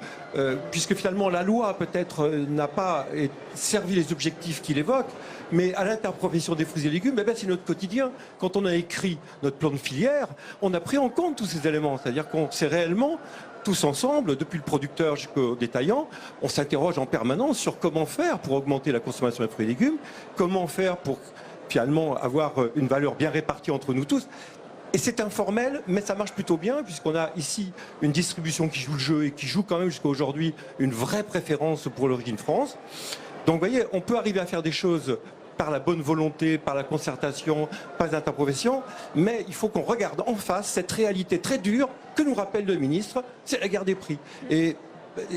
[SPEAKER 12] puisque finalement la loi peut-être n'a pas servi les objectifs qu'il évoque, mais à l'interprofession des fruits et légumes, eh bien, c'est notre quotidien. Quand on a écrit notre plan de filière, on a pris en compte tous ces éléments. C'est-à-dire qu'on s'est réellement, tous ensemble, depuis le producteur jusqu'au détaillant, on s'interroge en permanence sur comment faire pour augmenter la consommation de fruits et légumes, comment faire pour finalement avoir une valeur bien répartie entre nous tous. Et c'est informel, mais ça marche plutôt bien, puisqu'on a ici une distribution qui joue le jeu et qui joue quand même jusqu'à aujourd'hui une vraie préférence pour l'origine France. Donc vous voyez, on peut arriver à faire des choses par la bonne volonté, par la concertation, par les interprofessions, mais il faut qu'on regarde en face cette réalité très dure que nous rappelle le ministre, c'est la guerre des prix. Et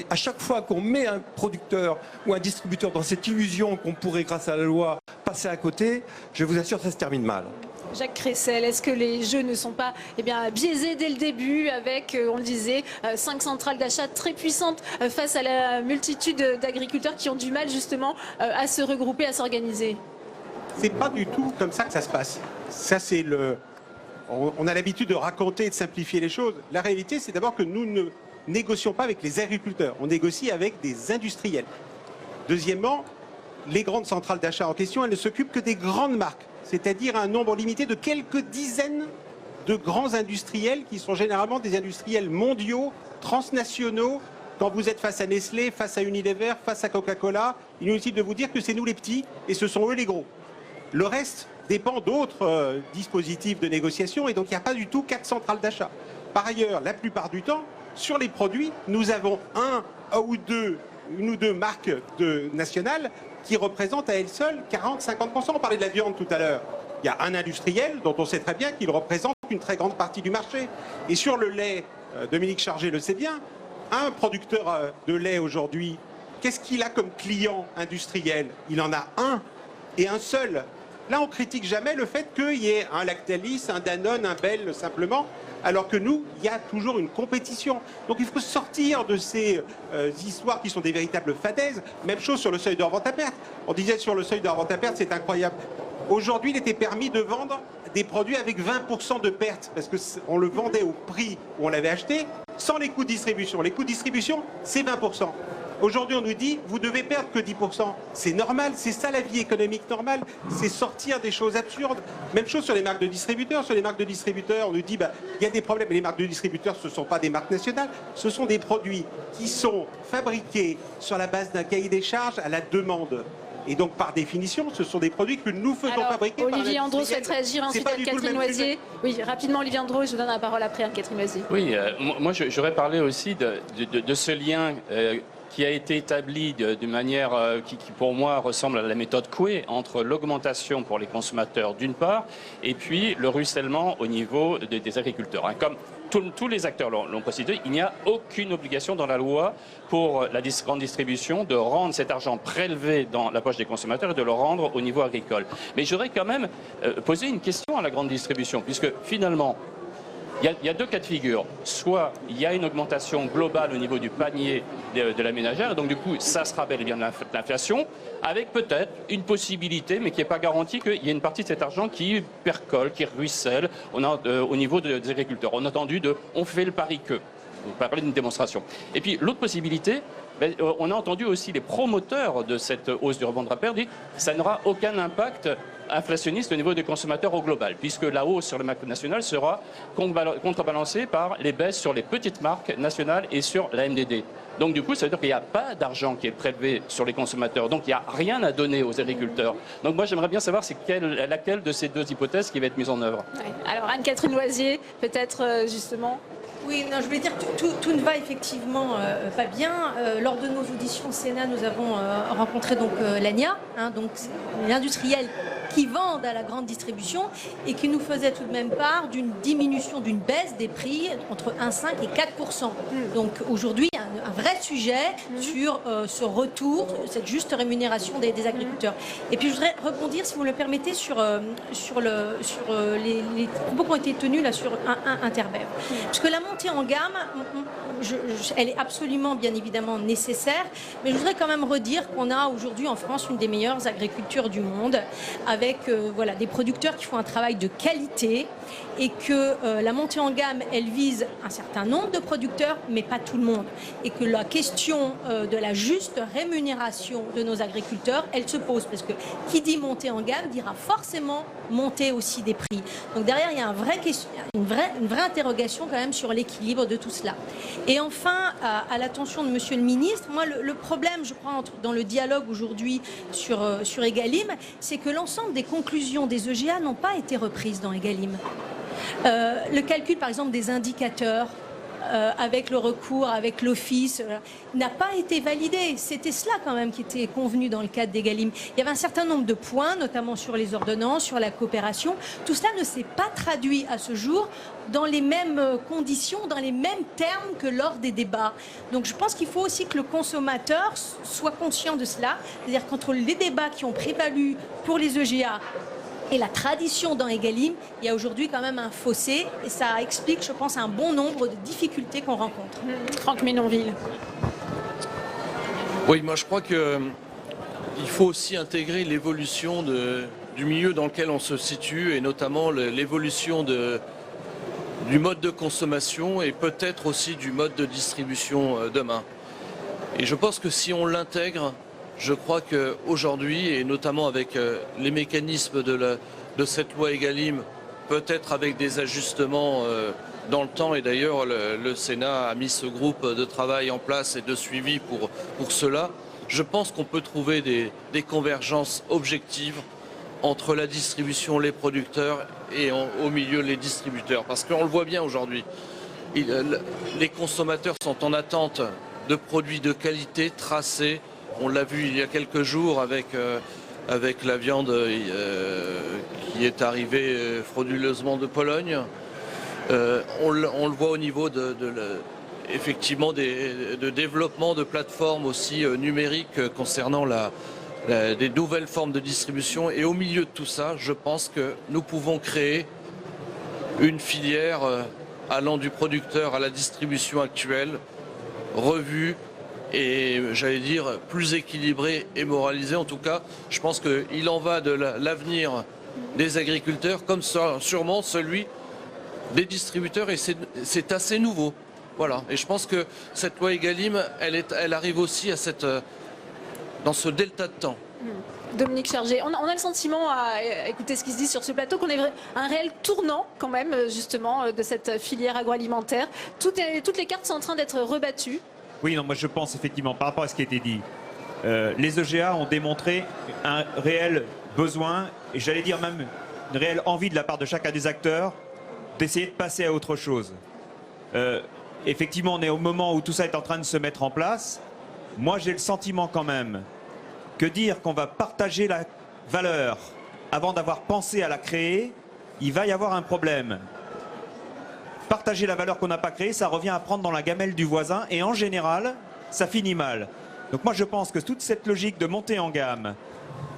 [SPEAKER 12] à chaque fois qu'on met un producteur ou un distributeur dans cette illusion qu'on pourrait, grâce à la loi, passer à côté, je vous assure que ça se termine mal.
[SPEAKER 2] Jacques Cressel, est-ce que les jeux ne sont pas biaisés dès le début avec, on le disait, 5 centrales d'achat très puissantes face à la multitude d'agriculteurs qui ont du mal justement à se regrouper, à s'organiser?
[SPEAKER 13] C'est pas du tout comme ça que ça se passe. Ça, c'est le... On a l'habitude de raconter et de simplifier les choses. La réalité, c'est d'abord que nous ne négocions pas avec les agriculteurs. On négocie avec des industriels. Deuxièmement, les grandes centrales d'achat en question, elles ne s'occupent que des grandes marques. C'est-à-dire un nombre limité de quelques dizaines de grands industriels qui sont généralement des industriels mondiaux, transnationaux. Quand vous êtes face à Nestlé, face à Unilever, face à Coca-Cola, il est inutile de vous dire que c'est nous les petits et ce sont eux les gros. Le reste dépend d'autres dispositifs de négociation et donc il n'y a pas du tout 4 centrales d'achat. Par ailleurs, la plupart du temps, sur les produits, nous avons une ou deux marques nationales qui représentent à elles seules 40-50%. On parlait de la viande tout à l'heure. Il y a un industriel dont on sait très bien qu'il représente une très grande partie du marché. Et sur le lait, Dominique Chargé le sait bien, un producteur de lait aujourd'hui, qu'est-ce qu'il a comme client industriel? Il en a un et un seul. Là, on critique jamais le fait qu'il y ait un Lactalis, un Danone, un Bell simplement, alors que nous, il y a toujours une compétition. Donc il faut sortir de ces histoires qui sont des véritables fadaises. Même chose sur le seuil de revente à perte. On disait sur le seuil de revente à perte, c'est incroyable. Aujourd'hui, il était permis de vendre des produits avec 20% de perte, parce qu'on le vendait au prix où on l'avait acheté, sans les coûts de distribution. Les coûts de distribution, c'est 20%. Aujourd'hui, on nous dit, vous devez perdre que 10%. C'est normal, c'est ça la vie économique normale, c'est sortir des choses absurdes. Même chose sur les marques de distributeurs. Sur les marques de distributeurs, on nous dit, il y a des problèmes. Mais les marques de distributeurs, ce ne sont pas des marques nationales, ce sont des produits qui sont fabriqués sur la base d'un cahier des charges à la demande. Et donc, par définition, ce sont des produits que nous faisons fabriquer.
[SPEAKER 2] Olivier Andrew souhaite réagir, ensuite Anne-Catherine Loisier. Oui, rapidement, Olivier Andrew, je vous donne la parole après Anne-Catherine Loisier.
[SPEAKER 16] Oui, moi j'aurais parlé aussi de ce lien qui a été établi d'une manière qui pour moi ressemble à la méthode Coué, entre l'augmentation pour les consommateurs d'une part et puis le ruissellement au niveau des agriculteurs. Hein. Comme tous les acteurs l'ont précisé, il n'y a aucune obligation dans la loi pour la grande distribution de rendre cet argent prélevé dans la poche des consommateurs et de le rendre au niveau agricole. Mais j'aurais quand même posé une question à la grande distribution, puisque finalement, il y a deux cas de figure. Soit il y a une augmentation globale au niveau du panier de la ménagère, et donc du coup, ça sera bel et bien de l'inflation, avec peut-être une possibilité, mais qui n'est pas garantie, qu'il y ait une partie de cet argent qui percole, qui ruisselle au niveau des agriculteurs. On a entendu on fait le pari que. Vous parlez d'une démonstration. Et puis l'autre possibilité, on a entendu aussi les promoteurs de cette hausse du revendeur à perte dire ça n'aura aucun impact inflationniste au niveau des consommateurs au global, puisque la hausse sur le marché national sera contrebalancée par les baisses sur les petites marques nationales et sur la MDD. Donc du coup, ça veut dire qu'il n'y a pas d'argent qui est prélevé sur les consommateurs, donc il n'y a rien à donner aux agriculteurs. Donc moi, j'aimerais bien savoir c'est laquelle de ces deux hypothèses qui va être mise en œuvre.
[SPEAKER 2] Ouais. Alors Anne-Catherine Loisier, peut-être justement.
[SPEAKER 11] Oui, non, je voulais dire que tout ne va effectivement pas bien. Lors de nos auditions au Sénat, nous avons rencontré donc l'ANIA, donc l'industriel qui vendent à la grande distribution et qui nous faisait tout de même part d'une diminution, d'une baisse des prix entre 1,5 et 4%. Donc aujourd'hui, un vrai sujet sur ce retour, cette juste rémunération des agriculteurs. Et puis je voudrais rebondir, si vous le permettez, sur les propos qui ont été tenus là sur Interbev. Parce que la montée en gamme, elle est absolument bien évidemment nécessaire, mais je voudrais quand même redire qu'on a aujourd'hui en France une des meilleures agricultures du monde, avec voilà, des producteurs qui font un travail de qualité et que la montée en gamme, elle vise un certain nombre de producteurs, mais pas tout le monde. Et que la question de la juste rémunération de nos agriculteurs, elle se pose, parce que qui dit montée en gamme dira forcément monter aussi des prix. Donc derrière, il y a une vraie interrogation quand même sur l'équilibre de tout cela. Et enfin, à l'attention de Monsieur le Ministre, moi le problème, je crois, dans le dialogue aujourd'hui sur Egalim, c'est que l'ensemble des conclusions des EGA n'ont pas été reprises dans Egalim. Le calcul, par exemple, des indicateurs, avec le recours, avec l'office, n'a pas été validé. C'était cela quand même qui était convenu dans le cadre d'Egalim. Il y avait un certain nombre de points, notamment sur les ordonnances, sur la coopération. Tout cela ne s'est pas traduit à ce jour dans les mêmes conditions, dans les mêmes termes que lors des débats. Donc je pense qu'il faut aussi que le consommateur soit conscient de cela. C'est-à-dire qu'entre les débats qui ont prévalu pour les EGA et la tradition dans Egalim, il y a aujourd'hui quand même un fossé et ça explique, je pense, un bon nombre de difficultés qu'on rencontre.
[SPEAKER 2] Franck Menonville.
[SPEAKER 15] Oui, moi je crois qu'il faut aussi intégrer l'évolution du milieu dans lequel on se situe et notamment l'évolution du mode de consommation et peut-être aussi du mode de distribution demain. Et je pense que si on l'intègre, je crois qu'aujourd'hui, et notamment avec les mécanismes de cette loi Egalim, peut-être avec des ajustements dans le temps, et d'ailleurs le Sénat a mis ce groupe de travail en place et de suivi pour cela, je pense qu'on peut trouver des convergences objectives entre la distribution, les producteurs et au milieu les distributeurs. Parce qu'on le voit bien aujourd'hui, les consommateurs sont en attente de produits de qualité, tracés. On l'a vu il y a quelques jours avec la viande qui est arrivée frauduleusement de Pologne. On le voit au niveau effectivement de développement de plateformes aussi numériques concernant des nouvelles formes de distribution. Et au milieu de tout ça, je pense que nous pouvons créer une filière allant du producteur à la distribution actuelle, revue, et j'allais dire plus équilibré et moralisé. En tout cas, je pense qu'il en va de l'avenir des agriculteurs comme sûrement celui des distributeurs, et c'est assez nouveau. Voilà. Et je pense que cette loi Egalim, elle arrive aussi à dans ce delta de temps.
[SPEAKER 2] Dominique Chargé, on a le sentiment, à écouter ce qui se dit sur ce plateau, qu'on est un réel tournant quand même justement de cette filière agroalimentaire. Toutes les cartes sont en train d'être rebattues.
[SPEAKER 7] Oui, non, moi je pense effectivement, par rapport à ce qui a été dit, les EGA ont démontré un réel besoin, et j'allais dire même une réelle envie de la part de chacun des acteurs d'essayer de passer à autre chose. Effectivement, on est au moment où tout ça est en train de se mettre en place. moi j'ai le sentiment quand même que dire qu'on va partager la valeur avant d'avoir pensé à la créer, il va y avoir un problème. Partager la valeur qu'on n'a pas créée, ça revient à prendre dans la gamelle du voisin et en général, ça finit mal. Donc moi je pense que toute cette logique de montée en gamme,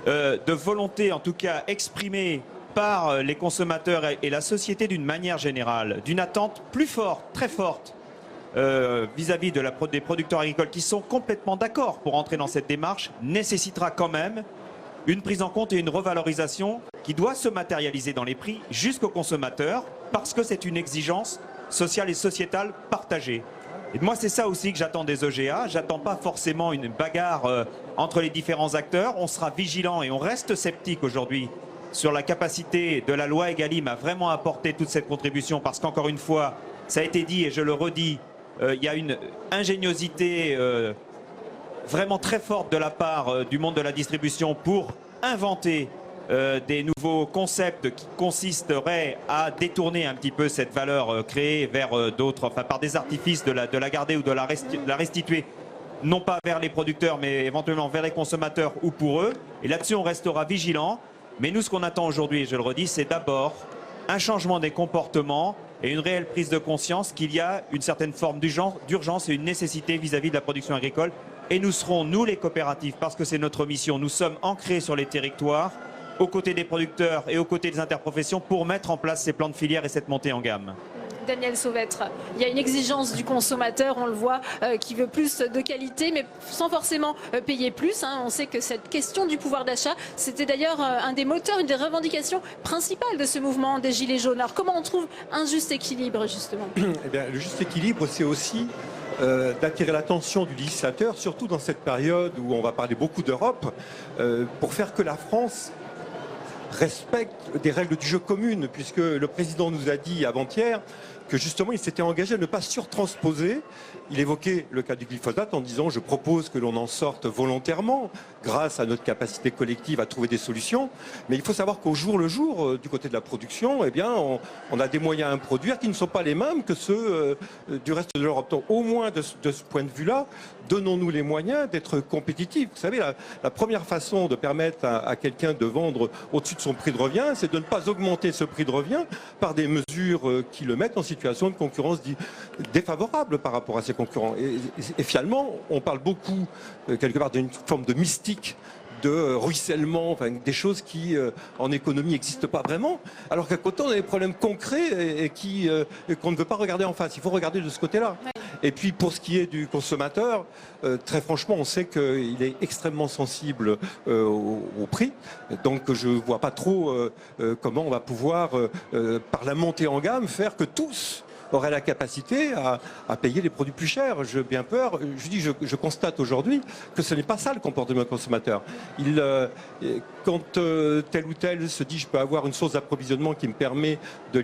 [SPEAKER 7] de volonté en tout cas exprimée par les consommateurs et la société d'une manière générale, d'une attente plus forte, très forte, vis-à-vis des producteurs agricoles qui sont complètement d'accord pour entrer dans cette démarche, nécessitera quand même une prise en compte et une revalorisation qui doit se matérialiser dans les prix jusqu'au consommateur parce que c'est une exigence sociale et sociétale partagée. Et moi, c'est ça aussi que j'attends des EGA. J'attends pas forcément une bagarre entre les différents acteurs. On sera vigilant et on reste sceptique aujourd'hui sur la capacité de la loi Egalim à vraiment apporter toute cette contribution parce qu'encore une fois, ça a été dit et je le redis, il y a une ingéniosité vraiment très forte de la part du monde de la distribution pour inventer des nouveaux concepts qui consisteraient à détourner un petit peu cette valeur créée vers d'autres, enfin par des artifices de la garder ou de la restituer, non pas vers les producteurs mais éventuellement vers les consommateurs ou pour eux. Et là-dessus on restera vigilant. Mais nous ce qu'on attend aujourd'hui, et je le redis, c'est d'abord un changement des comportements et une réelle prise de conscience qu'il y a une certaine forme d'urgence et une nécessité vis-à-vis de la production agricole. Et nous serons, nous les coopératives, parce que c'est notre mission, nous sommes ancrés sur les territoires, aux côtés des producteurs et aux côtés des interprofessions pour mettre en place ces plans de filière et cette montée en gamme.
[SPEAKER 2] Daniel Sauvêtre, il y a une exigence du consommateur, on le voit, qui veut plus de qualité, mais sans forcément payer plus. On sait que cette question du pouvoir d'achat, c'était d'ailleurs un des moteurs, une des revendications principales de ce mouvement des Gilets jaunes. Alors comment on trouve un juste équilibre, justement?
[SPEAKER 12] Eh bien, le juste équilibre, c'est aussi d'attirer l'attention du législateur, surtout dans cette période où on va parler beaucoup d'Europe, pour faire que la France respecte des règles du jeu communes, puisque le président nous a dit avant-hier que justement il s'était engagé à ne pas surtransposer. Il évoquait le cas du glyphosate en disant je propose que l'on en sorte volontairement grâce à notre capacité collective à trouver des solutions. Mais il faut savoir qu'au jour le jour, du côté de la production, eh bien, on a des moyens à produire qui ne sont pas les mêmes que ceux du reste de l'Europe. Donc, au moins de ce point de vue-là, donnons-nous les moyens d'être compétitifs. Vous savez, la première façon de permettre à quelqu'un de vendre au-dessus de son prix de revient, c'est de ne pas augmenter ce prix de revient par des mesures qui le mettent en situation de concurrence défavorable par rapport à ses concurrents. Et finalement, on parle beaucoup, quelque part, d'une forme de mystique, de ruissellement, enfin, des choses qui, en économie, n'existent pas vraiment, alors qu'à côté, on a des problèmes concrets et qu'on ne veut pas regarder en face. Il faut regarder de ce côté-là. Ouais. Et puis, pour ce qui est du consommateur, très franchement, on sait qu'il est extrêmement sensible au prix. Donc, je ne vois pas trop comment on va pouvoir, par la montée en gamme, faire que tous aurait la capacité à payer les produits plus chers. J'ai bien peur. Je constate aujourd'hui que ce n'est pas ça le comportement du consommateur. Quand tel ou tel se dit je peux avoir une source d'approvisionnement qui me permet de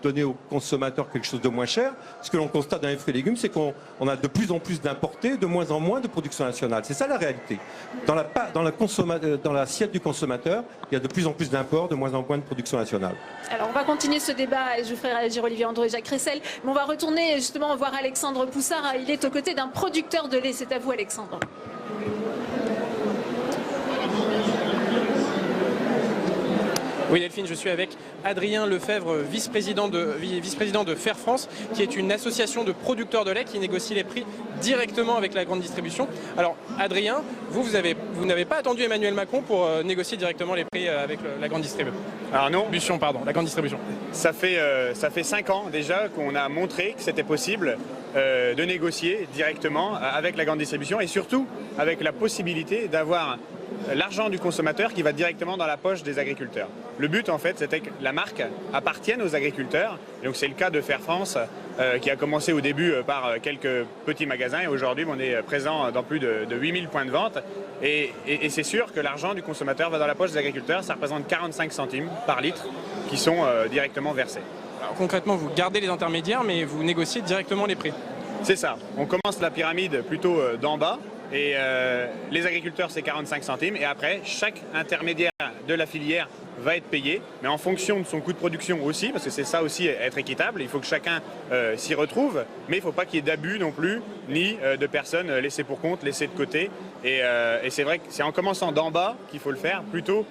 [SPEAKER 12] donner au consommateur quelque chose de moins cher, ce que l'on constate dans les fruits et légumes, c'est qu'on a de plus en plus d'importés, de moins en moins de production nationale. C'est ça la réalité. Dans l'assiette du consommateur, il y a de plus en plus d'imports, de moins en moins de production nationale.
[SPEAKER 2] Alors on va continuer ce débat et je vous ferai réagir Olivier Andro et Jacques Cressel, mais on va retourner justement voir Alexandre Poussard. Il est aux côtés d'un producteur de lait. C'est à vous, Alexandre.
[SPEAKER 3] Oui Delphine, je suis avec Adrien Lefebvre, vice-président de Fair France, qui est une association de producteurs de lait qui négocie les prix directement avec la grande distribution. Alors Adrien, vous n'avez pas attendu Emmanuel Macron pour négocier directement les prix avec la grande distribution.
[SPEAKER 19] Alors non,
[SPEAKER 3] la grande distribution.
[SPEAKER 19] Ça fait 5 ans déjà qu'on a montré que c'était possible de négocier directement avec la grande distribution et surtout avec la possibilité d'avoir l'argent du consommateur qui va directement dans la poche des agriculteurs. Le but en fait c'était que la marque appartienne aux agriculteurs, et donc c'est le cas de Fair France qui a commencé au début par quelques petits magasins et aujourd'hui on est présent dans plus de 8000 points de vente et c'est sûr que l'argent du consommateur va dans la poche des agriculteurs, ça représente 45 centimes par litre qui sont directement versés.
[SPEAKER 3] Alors, concrètement vous gardez les intermédiaires mais vous négociez directement les prix.
[SPEAKER 19] C'est ça, on commence la pyramide plutôt d'en bas. Et les agriculteurs, c'est 45 centimes. Et après, chaque intermédiaire de la filière va être payé, mais en fonction de son coût de production aussi, parce que c'est ça aussi être équitable, il faut que chacun s'y retrouve, mais il ne faut pas qu'il y ait d'abus non plus, ni de personnes laissées pour compte, laissées de côté. Et c'est vrai que c'est en commençant d'en bas qu'il faut le faire, plutôt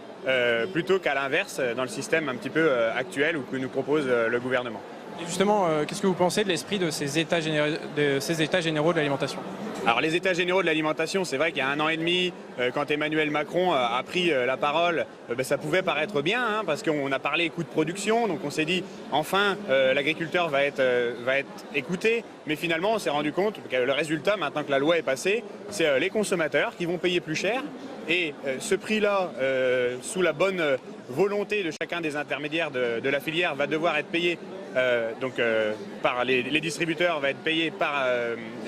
[SPEAKER 19] qu'à l'inverse dans le système un petit peu actuel ou que nous propose le gouvernement.
[SPEAKER 3] Et justement, qu'est-ce que vous pensez de l'esprit de ces états généraux de l'alimentation ?
[SPEAKER 19] Alors les états généraux de l'alimentation, c'est vrai qu'il y a 1 an et demi, quand Emmanuel Macron a pris la parole, ça pouvait paraître bien, hein, parce qu'on a parlé coûts de production, donc on s'est dit enfin l'agriculteur va être écouté, mais finalement on s'est rendu compte que le résultat, maintenant que la loi est passée, c'est les consommateurs qui vont payer plus cher, et ce prix-là, sous la bonne volonté de chacun des intermédiaires de la filière, va devoir être payé par les distributeurs, va être payé par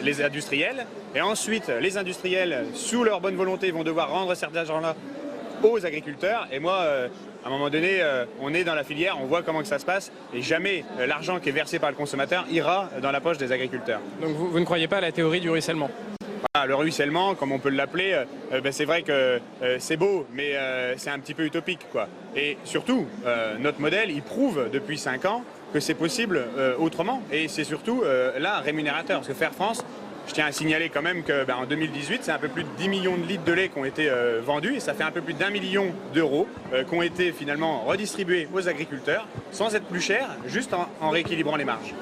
[SPEAKER 19] les industriels. Et ensuite, les industriels, sous leur bonne volonté, vont devoir rendre cet argent-là aux agriculteurs. Et moi, à un moment donné, on est dans la filière, on voit comment que ça se passe. Et jamais l'argent qui est versé par le consommateur ira dans la poche des agriculteurs.
[SPEAKER 3] Donc vous ne croyez pas à la théorie du ruissellement ?
[SPEAKER 19] Le ruissellement, comme on peut l'appeler, c'est vrai que c'est beau, mais c'est un petit peu utopique, quoi. Et surtout, notre modèle, il prouve depuis 5 ans que c'est possible autrement. Et c'est surtout là rémunérateur. Parce que Fair France, je tiens à signaler quand même qu'en 2018, c'est un peu plus de 10 millions de litres de lait qui ont été vendus. Et ça fait un peu plus d'1 million d'euros qui ont été finalement redistribués aux agriculteurs sans être plus chers, juste en rééquilibrant les marges.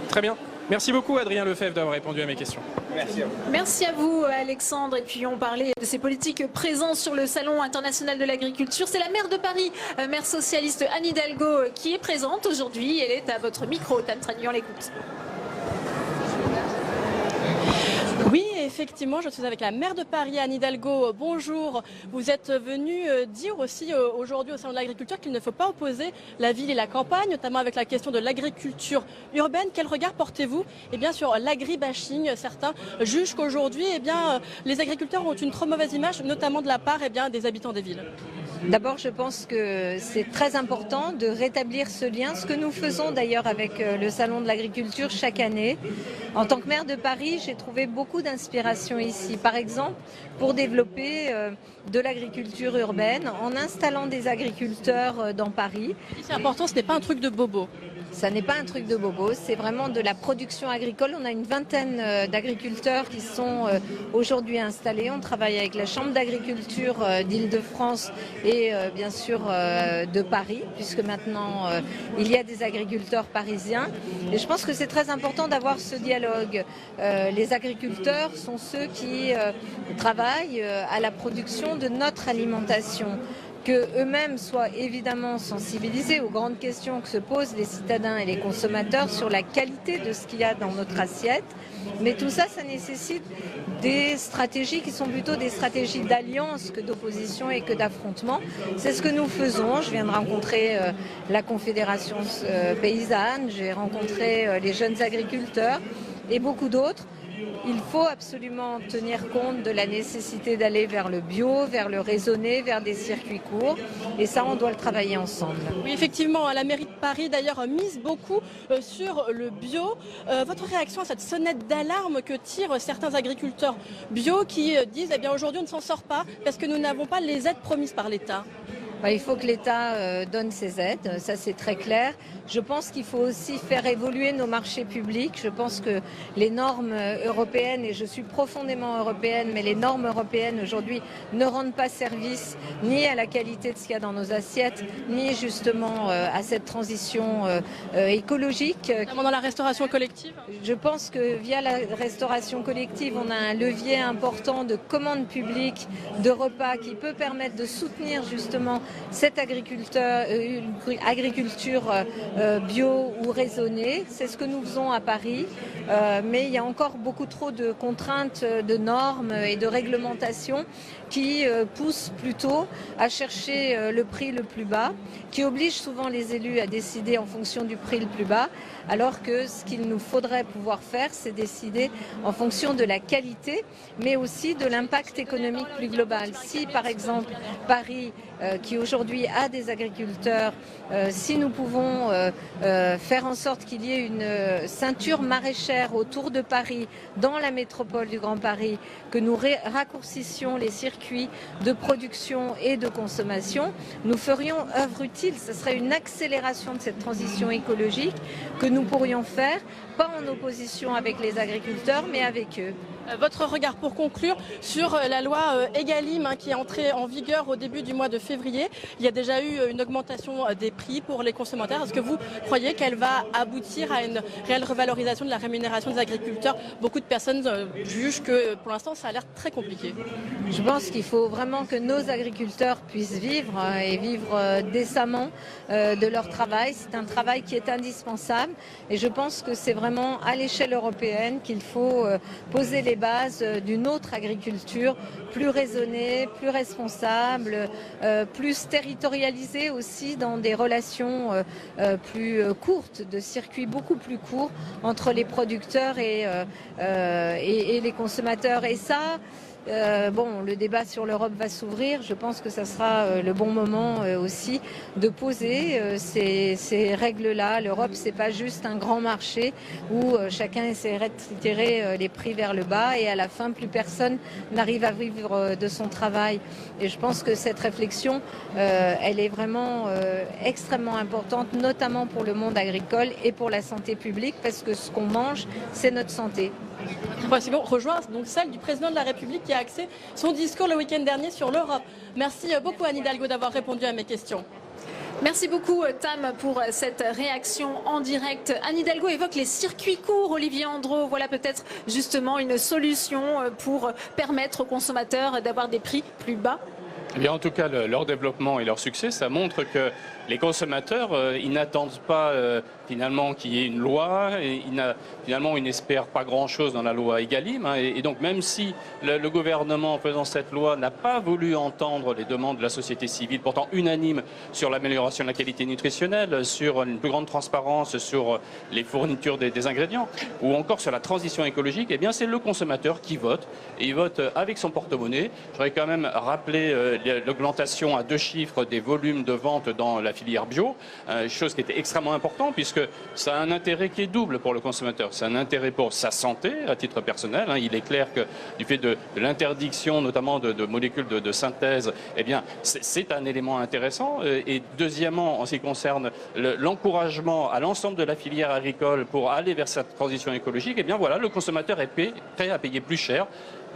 [SPEAKER 3] Très bien. Merci beaucoup Adrien Lefebvre d'avoir répondu à mes questions.
[SPEAKER 19] Merci à vous.
[SPEAKER 2] Merci à vous Alexandre. Et puis on parlait de ces politiques présentes sur le Salon international de l'agriculture. C'est la maire de Paris, maire socialiste Anne Hidalgo, qui est présente aujourd'hui. Elle est à votre micro, Tam Trani, on l'écoute.
[SPEAKER 5] Oui, effectivement, je suis avec la maire de Paris, Anne Hidalgo. Bonjour. Vous êtes venue dire aussi aujourd'hui au Salon de l'agriculture qu'il ne faut pas opposer la ville et la campagne, notamment avec la question de l'agriculture urbaine. Quel regard portez-vous sur l'agribashing? Certains jugent qu'aujourd'hui, les agriculteurs ont une trop mauvaise image, notamment de la part des habitants des villes.
[SPEAKER 20] D'abord, je pense que c'est très important de rétablir ce lien, ce que nous faisons d'ailleurs avec le Salon de l'agriculture chaque année. En tant que maire de Paris, j'ai trouvé beaucoup d'inspiration ici. Par exemple, pour développer de l'agriculture urbaine, en installant des agriculteurs dans Paris.
[SPEAKER 5] C'est important, ce n'est pas un truc de bobo.
[SPEAKER 20] Ça n'est pas un truc de bobo, c'est vraiment de la production agricole. On a une vingtaine d'agriculteurs qui sont aujourd'hui installés. On travaille avec la Chambre d'agriculture d'Île-de-France et bien sûr de Paris, puisque maintenant il y a des agriculteurs parisiens. Et je pense que c'est très important d'avoir ce dialogue. Les agriculteurs sont ceux qui travaillent à la production de notre alimentation. Qu'eux-mêmes soient évidemment sensibilisés aux grandes questions que se posent les citadins et les consommateurs sur la qualité de ce qu'il y a dans notre assiette. Mais tout ça, ça nécessite des stratégies qui sont plutôt des stratégies d'alliance que d'opposition et que d'affrontement. C'est ce que nous faisons. Je viens de rencontrer la Confédération paysanne, j'ai rencontré les jeunes agriculteurs et beaucoup d'autres. Il faut absolument tenir compte de la nécessité d'aller vers le bio, vers le raisonné, vers des circuits courts. Et ça, on doit le travailler ensemble.
[SPEAKER 5] Oui, effectivement, la mairie de Paris, d'ailleurs, mise beaucoup sur le bio. Votre réaction à cette sonnette d'alarme que tirent certains agriculteurs bio qui disent aujourd'hui, on ne s'en sort pas parce que nous n'avons pas les aides promises par l'État?
[SPEAKER 20] Il faut que l'État donne ses aides, ça c'est très clair. Je pense qu'il faut aussi faire évoluer nos marchés publics. Je pense que les normes européennes, et je suis profondément européenne, mais les normes européennes aujourd'hui ne rendent pas service ni à la qualité de ce qu'il y a dans nos assiettes, ni justement à cette transition écologique.
[SPEAKER 5] Notamment dans la restauration collective?
[SPEAKER 20] Je pense que via la restauration collective, on a un levier important de commande publique, de repas qui peut permettre de soutenir justement cette agriculture bio ou raisonnée. C'est ce que nous faisons à Paris, mais il y a encore beaucoup trop de contraintes, de normes et de réglementations qui poussent plutôt à chercher le prix le plus bas, qui obligent souvent les élus à décider en fonction du prix le plus bas, alors que ce qu'il nous faudrait pouvoir faire, c'est décider en fonction de la qualité, mais aussi de l'impact économique plus global. Si, par exemple, Paris, qui qui aujourd'hui a des agriculteurs, si nous pouvons faire en sorte qu'il y ait une ceinture maraîchère autour de Paris, dans la métropole du Grand Paris, que nous raccourcissions les circuits de production et de consommation, nous ferions œuvre utile. Ce serait une accélération de cette transition écologique que nous pourrions faire, pas en opposition avec les agriculteurs, mais avec eux.
[SPEAKER 5] Votre regard pour conclure sur la loi Egalim qui est entrée en vigueur au début du mois de février. Il y a déjà eu une augmentation des prix pour les consommateurs. Est-ce que vous croyez qu'elle va aboutir à une réelle revalorisation de la rémunération des agriculteurs? Beaucoup de personnes jugent que pour l'instant ça a l'air très compliqué.
[SPEAKER 20] Je pense qu'il faut vraiment que nos agriculteurs puissent vivre et vivre décemment de leur travail. C'est un travail qui est indispensable et je pense que c'est vraiment à l'échelle européenne qu'il faut poser les bases d'une autre agriculture plus raisonnée, plus responsable, plus territorialisée aussi dans des relations plus courtes, de circuits beaucoup plus courts entre les producteurs et les consommateurs. Et ça, le débat sur l'Europe va s'ouvrir. Je pense que ça sera le bon moment aussi de poser ces règles-là. L'Europe, c'est pas juste un grand marché où chacun essaierait de tirer les prix vers le bas et à la fin, plus personne n'arrive à vivre de son travail. Et je pense que cette réflexion, elle est vraiment extrêmement importante, notamment pour le monde agricole et pour la santé publique, parce que ce qu'on mange, c'est notre santé.
[SPEAKER 5] On rejoint donc celle du président de la République qui a axé son discours le week-end dernier sur l'Europe. Merci beaucoup Anne Hidalgo d'avoir répondu à mes questions.
[SPEAKER 2] Merci beaucoup Tam pour cette réaction en direct. Anne Hidalgo évoque les circuits courts, Olivier Andrew. Voilà peut-être justement une solution pour permettre aux consommateurs d'avoir des prix plus bas.
[SPEAKER 16] Eh bien, en tout cas, leur développement et leur succès, ça montre que les consommateurs, ils n'attendent pas finalement qu'il y ait une loi, et finalement ils n'espèrent pas grand-chose dans la loi Egalim. Et donc même si le gouvernement, en faisant cette loi, n'a pas voulu entendre les demandes de la société civile, pourtant unanime sur l'amélioration de la qualité nutritionnelle, sur une plus grande transparence sur les fournitures des ingrédients, ou encore sur la transition écologique, eh bien c'est le consommateur qui vote, et il vote avec son porte-monnaie. Je voudrais quand même rappeler l'augmentation à 2 chiffres des volumes de vente dans la filière bio, chose qui était extrêmement importante puisque ça a un intérêt qui est double pour le consommateur. C'est un intérêt pour sa santé à titre personnel. Il est clair que du fait de l'interdiction notamment de molécules de synthèse, eh bien c'est un élément intéressant. Et deuxièmement, en ce qui concerne l'encouragement à l'ensemble de la filière agricole pour aller vers cette transition écologique, eh bien voilà, le consommateur est prêt à payer plus cher.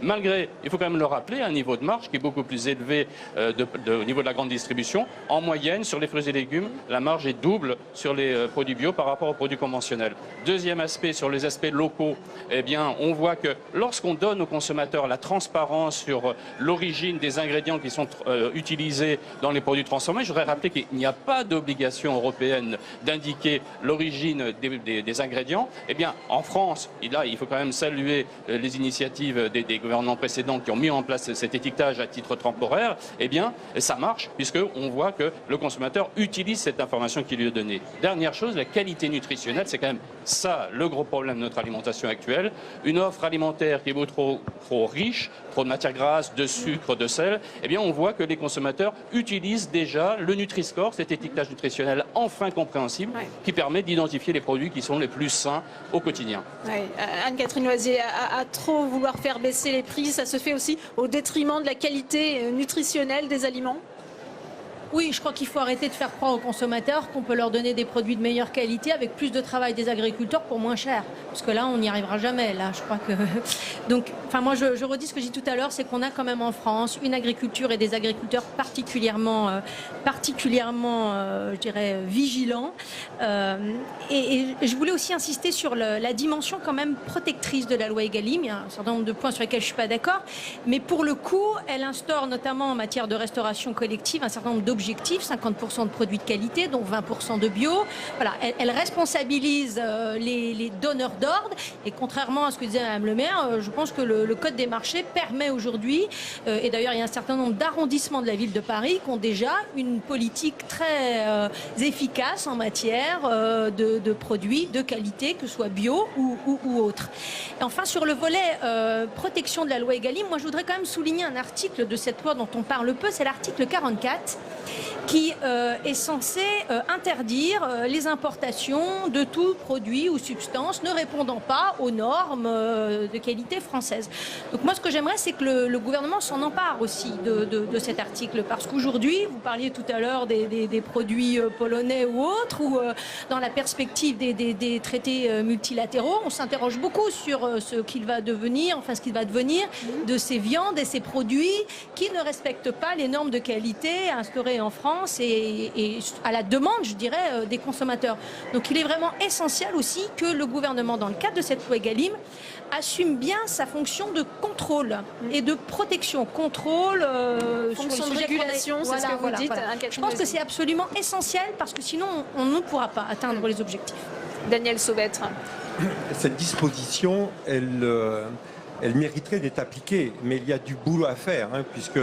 [SPEAKER 16] Malgré, il faut quand même le rappeler, un niveau de marge qui est beaucoup plus élevé au niveau de la grande distribution. En moyenne, sur les fruits et légumes, la marge est double sur les produits bio par rapport aux produits conventionnels. Deuxième aspect, sur les aspects locaux, eh bien, on voit que lorsqu'on donne aux consommateurs la transparence sur l'origine des ingrédients qui sont utilisés dans les produits transformés, je voudrais rappeler qu'il n'y a pas d'obligation européenne d'indiquer l'origine des ingrédients. Eh bien, en France, là, il faut quand même saluer les initiatives des gouvernements précédents qui ont mis en place cet étiquetage à titre temporaire, eh bien, ça marche, puisqu'on voit que le consommateur utilise cette information qui lui est donnée. Dernière chose, la qualité nutritionnelle, c'est quand même ça le gros problème de notre alimentation actuelle. Une offre alimentaire qui est beaucoup trop riche, trop de matières grasses, de sucre, de sel, eh bien, on voit que les consommateurs utilisent déjà le Nutri-Score, cet étiquetage nutritionnel enfin compréhensible, qui permet d'identifier les produits qui sont les plus sains au quotidien.
[SPEAKER 2] Anne-Catherine Loisier, à trop vouloir faire baisser les prix, ça se fait aussi au détriment de la qualité nutritionnelle des aliments?
[SPEAKER 11] Oui, je crois qu'il faut arrêter de faire croire aux consommateurs qu'on peut leur donner des produits de meilleure qualité avec plus de travail des agriculteurs pour moins cher. Parce que là, on n'y arrivera jamais. Là, je crois que... Donc, moi, je redis ce que j'ai dit tout à l'heure, c'est qu'on a quand même en France une agriculture et des agriculteurs particulièrement je dirais, vigilants. Et je voulais aussi insister sur la dimension quand même protectrice de la loi Egalim. Il y a un certain nombre de points sur lesquels je ne suis pas d'accord. Mais pour le coup, elle instaure notamment en matière de restauration collective un certain nombre d'objectifs, 50% de produits de qualité, donc 20% de bio. Voilà, elle responsabilise les donneurs d'ordre. Et contrairement à ce que disait Mme Le Maire, je pense que le Code des marchés permet aujourd'hui, et d'ailleurs il y a un certain nombre d'arrondissements de la ville de Paris qui ont déjà une politique très efficace en matière de produits de qualité, que ce soit bio ou autre. Et enfin, sur le volet protection de la loi Egalim, moi je voudrais quand même souligner un article de cette loi dont on parle peu, c'est l'article 44, qui est censé interdire les importations de tout produit ou substance ne répondant pas aux normes de qualité françaises. Donc moi, ce que j'aimerais, c'est que le gouvernement s'en empare aussi de cet article, parce qu'aujourd'hui, vous parliez tout à l'heure des produits polonais ou autres, ou dans la perspective des traités multilatéraux, on s'interroge beaucoup sur ce qu'il va devenir, enfin ce qu'il va devenir de ces viandes et ces produits qui ne respectent pas les normes de qualité instaurées en France et à la demande, je dirais, des consommateurs. Donc il est vraiment essentiel aussi que le gouvernement, dans le cadre de cette loi Egalim, assume bien sa fonction de contrôle et de protection. Contrôle,
[SPEAKER 2] fonction
[SPEAKER 11] sur le
[SPEAKER 2] de
[SPEAKER 11] sujet
[SPEAKER 2] régulation, c'est ce que vous dites.
[SPEAKER 11] Je pense que c'est absolument essentiel parce que sinon on ne pourra pas atteindre les objectifs.
[SPEAKER 2] Daniel Saubêtre.
[SPEAKER 12] Cette disposition, elle mériterait d'être appliquée, mais il y a du boulot à faire, hein, puisque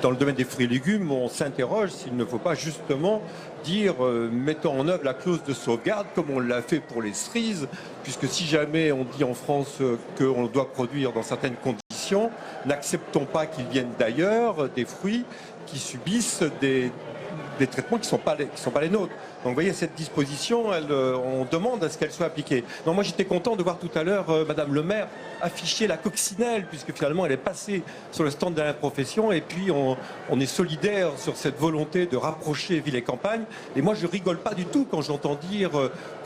[SPEAKER 12] dans le domaine des fruits et légumes, on s'interroge s'il ne faut pas justement dire mettons en œuvre la clause de sauvegarde comme on l'a fait pour les cerises, puisque si jamais on dit en France qu'on doit produire dans certaines conditions, n'acceptons pas qu'ils viennent d'ailleurs des fruits qui subissent des traitements qui ne sont pas les nôtres. Donc vous voyez, cette disposition, on demande à ce qu'elle soit appliquée. Donc moi j'étais content de voir tout à l'heure Madame le maire afficher la coccinelle, puisque finalement elle est passée sur le stand de la profession, et puis on est solidaire sur cette volonté de rapprocher ville et campagne. Et moi je rigole pas du tout quand j'entends dire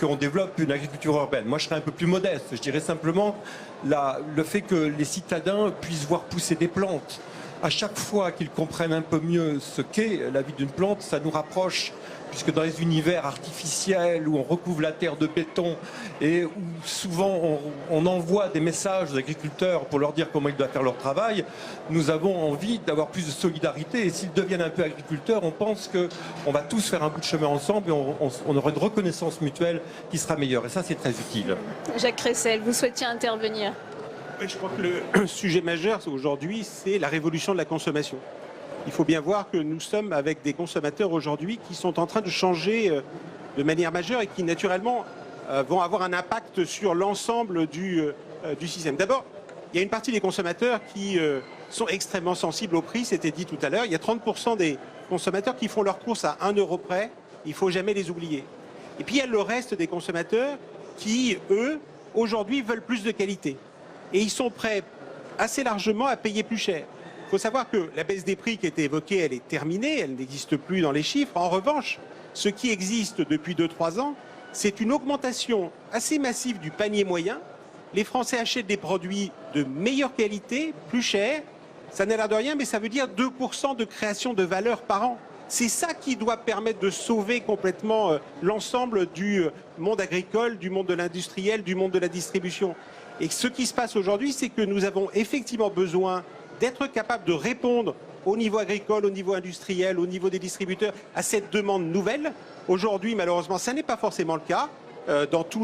[SPEAKER 12] qu'on développe une agriculture urbaine. Moi je serais un peu plus modeste, je dirais simplement le fait que les citadins puissent voir pousser des plantes. À chaque fois qu'ils comprennent un peu mieux ce qu'est la vie d'une plante, ça nous rapproche, puisque dans les univers artificiels où on recouvre la terre de béton et où souvent on envoie des messages aux agriculteurs pour leur dire comment ils doivent faire leur travail, nous avons envie d'avoir plus de solidarité. Et s'ils deviennent un peu agriculteurs, on pense qu'on va tous faire un bout de chemin ensemble et on aura une reconnaissance mutuelle qui sera meilleure. Et ça, c'est très utile.
[SPEAKER 2] Jacques Cressel, vous souhaitiez intervenir.
[SPEAKER 13] Je crois que le sujet majeur aujourd'hui, c'est la révolution de la consommation. Il faut bien voir que nous sommes avec des consommateurs aujourd'hui qui sont en train de changer de manière majeure et qui naturellement vont avoir un impact sur l'ensemble du système. D'abord, il y a une partie des consommateurs qui sont extrêmement sensibles au prix, c'était dit tout à l'heure. Il y a 30% des consommateurs qui font leurs courses à 1 euro près, il ne faut jamais les oublier. Et puis il y a le reste des consommateurs qui, eux, aujourd'hui veulent plus de qualité. Et ils sont prêts assez largement à payer plus cher. Il faut savoir que la baisse des prix qui a été évoquée, elle est terminée, elle n'existe plus dans les chiffres. En revanche, ce qui existe depuis 2-3 ans, c'est une augmentation assez massive du panier moyen. Les Français achètent des produits de meilleure qualité, plus chers. Ça n'a l'air de rien, mais ça veut dire 2% de création de valeur par an. C'est ça qui doit permettre de sauver complètement l'ensemble du monde agricole, du monde de l'industriel, du monde de la distribution. Et ce qui se passe aujourd'hui, c'est que nous avons effectivement besoin d'être capables de répondre au niveau agricole, au niveau industriel, au niveau des distributeurs, à cette demande nouvelle. Aujourd'hui, malheureusement, ça n'est pas forcément le cas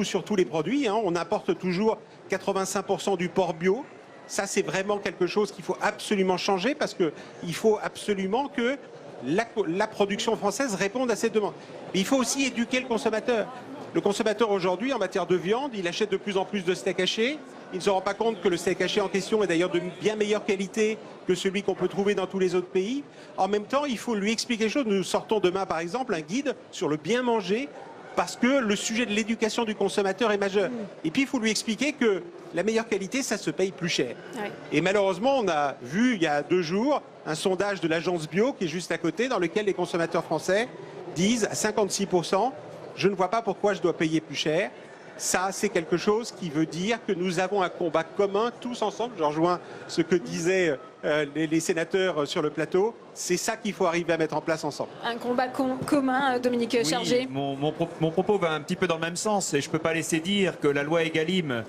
[SPEAKER 13] sur tous les produits. Hein. On importe toujours 85% du porc bio. Ça, c'est vraiment quelque chose qu'il faut absolument changer parce qu'il faut absolument que la production française réponde à cette demande. Mais il faut aussi éduquer le consommateur. Le consommateur aujourd'hui, en matière de viande, il achète de plus en plus de steak haché. Il ne se rend pas compte que le steak haché en question est d'ailleurs de bien meilleure qualité que celui qu'on peut trouver dans tous les autres pays. En même temps, il faut lui expliquer les choses. Nous sortons demain, par exemple, un guide sur le bien manger parce que le sujet de l'éducation du consommateur est majeur. Et puis, il faut lui expliquer que la meilleure qualité, ça se paye plus cher. Ouais. Et malheureusement, on a vu il y a 2 jours un sondage de l'agence Bio qui est juste à côté dans lequel les consommateurs français disent à 56% je ne vois pas pourquoi je dois payer plus cher. Ça, c'est quelque chose qui veut dire que nous avons un combat commun, tous ensemble. Je rejoins ce que disaient les sénateurs sur le plateau. C'est ça qu'il faut arriver à mettre en place ensemble.
[SPEAKER 2] Un combat commun, Dominique Chargé.
[SPEAKER 7] Mon propos va un petit peu dans le même sens. Et je ne peux pas laisser dire que la loi Egalim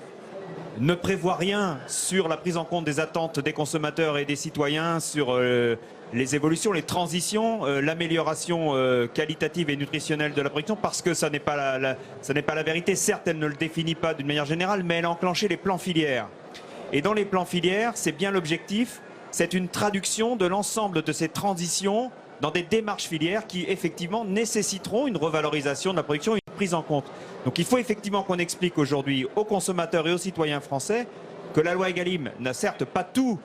[SPEAKER 7] ne prévoit rien sur la prise en compte des attentes des consommateurs et des citoyens, sur les évolutions, les transitions, l'amélioration qualitative et nutritionnelle de la production, parce que ça n'est pas la vérité. Certes, elle ne le définit pas d'une manière générale, mais elle a enclenché les plans filières. Et dans les plans filières, c'est bien l'objectif, c'est une traduction de l'ensemble de ces transitions dans des démarches filières qui, effectivement, nécessiteront une revalorisation de la production et une prise en compte. Donc il faut effectivement qu'on explique aujourd'hui aux consommateurs et aux citoyens français que la loi Egalim n'a certes pas tout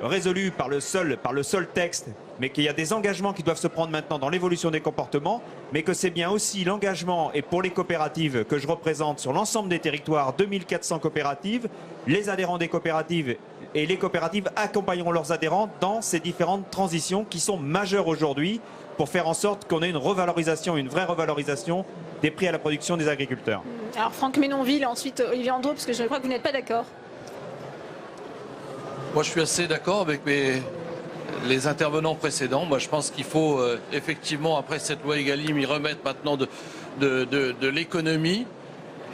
[SPEAKER 7] résolu par le seul texte, mais qu'il y a des engagements qui doivent se prendre maintenant dans l'évolution des comportements, mais que c'est bien aussi l'engagement, et pour les coopératives que je représente sur l'ensemble des territoires, 2400 coopératives, les adhérents des coopératives et les coopératives accompagneront leurs adhérents dans ces différentes transitions qui sont majeures aujourd'hui pour faire en sorte qu'on ait une revalorisation, une vraie revalorisation des prix à la production des agriculteurs.
[SPEAKER 2] Alors Franck Ménonville, ensuite Olivier Andreau, parce que je crois que vous n'êtes pas d'accord.
[SPEAKER 15] Moi, je suis assez d'accord avec les intervenants précédents. Moi, je pense qu'il faut effectivement, après cette loi Egalim, y remettre maintenant de l'économie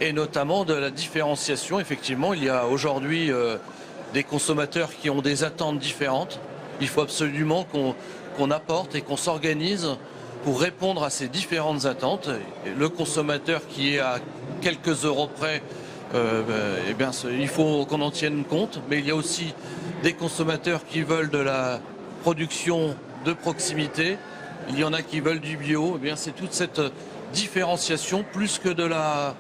[SPEAKER 15] et notamment de la différenciation. Effectivement, il y a aujourd'hui des consommateurs qui ont des attentes différentes. Il faut absolument qu'on apporte et qu'on s'organise pour répondre à ces différentes attentes. Et le consommateur qui est à quelques euros près, eh bien, il faut qu'on en tienne compte. Mais il y a aussi des consommateurs qui veulent de la production de proximité. Il y en a qui veulent du bio. Eh bien, c'est toute cette différenciation plus que de la...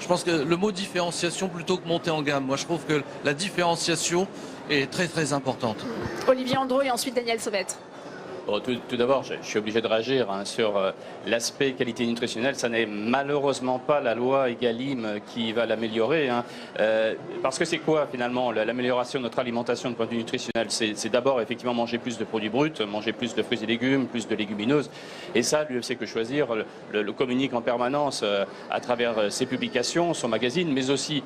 [SPEAKER 15] Je pense que le mot différenciation plutôt que monter en gamme. Moi, je trouve que la différenciation est très très importante.
[SPEAKER 2] Olivier Andreau et ensuite Daniel Sauvette.
[SPEAKER 16] Bon, tout d'abord, je suis obligé de réagir sur l'aspect qualité nutritionnelle. Ça n'est malheureusement pas la loi Egalim qui va l'améliorer. Parce que c'est quoi finalement l'amélioration de notre alimentation de point de vue nutritionnel? C'est d'abord effectivement manger plus de produits bruts, manger plus de fruits et légumes, plus de légumineuses. Et ça, l'UFC Que Choisir le communique en permanence à travers ses publications, son magazine, mais aussi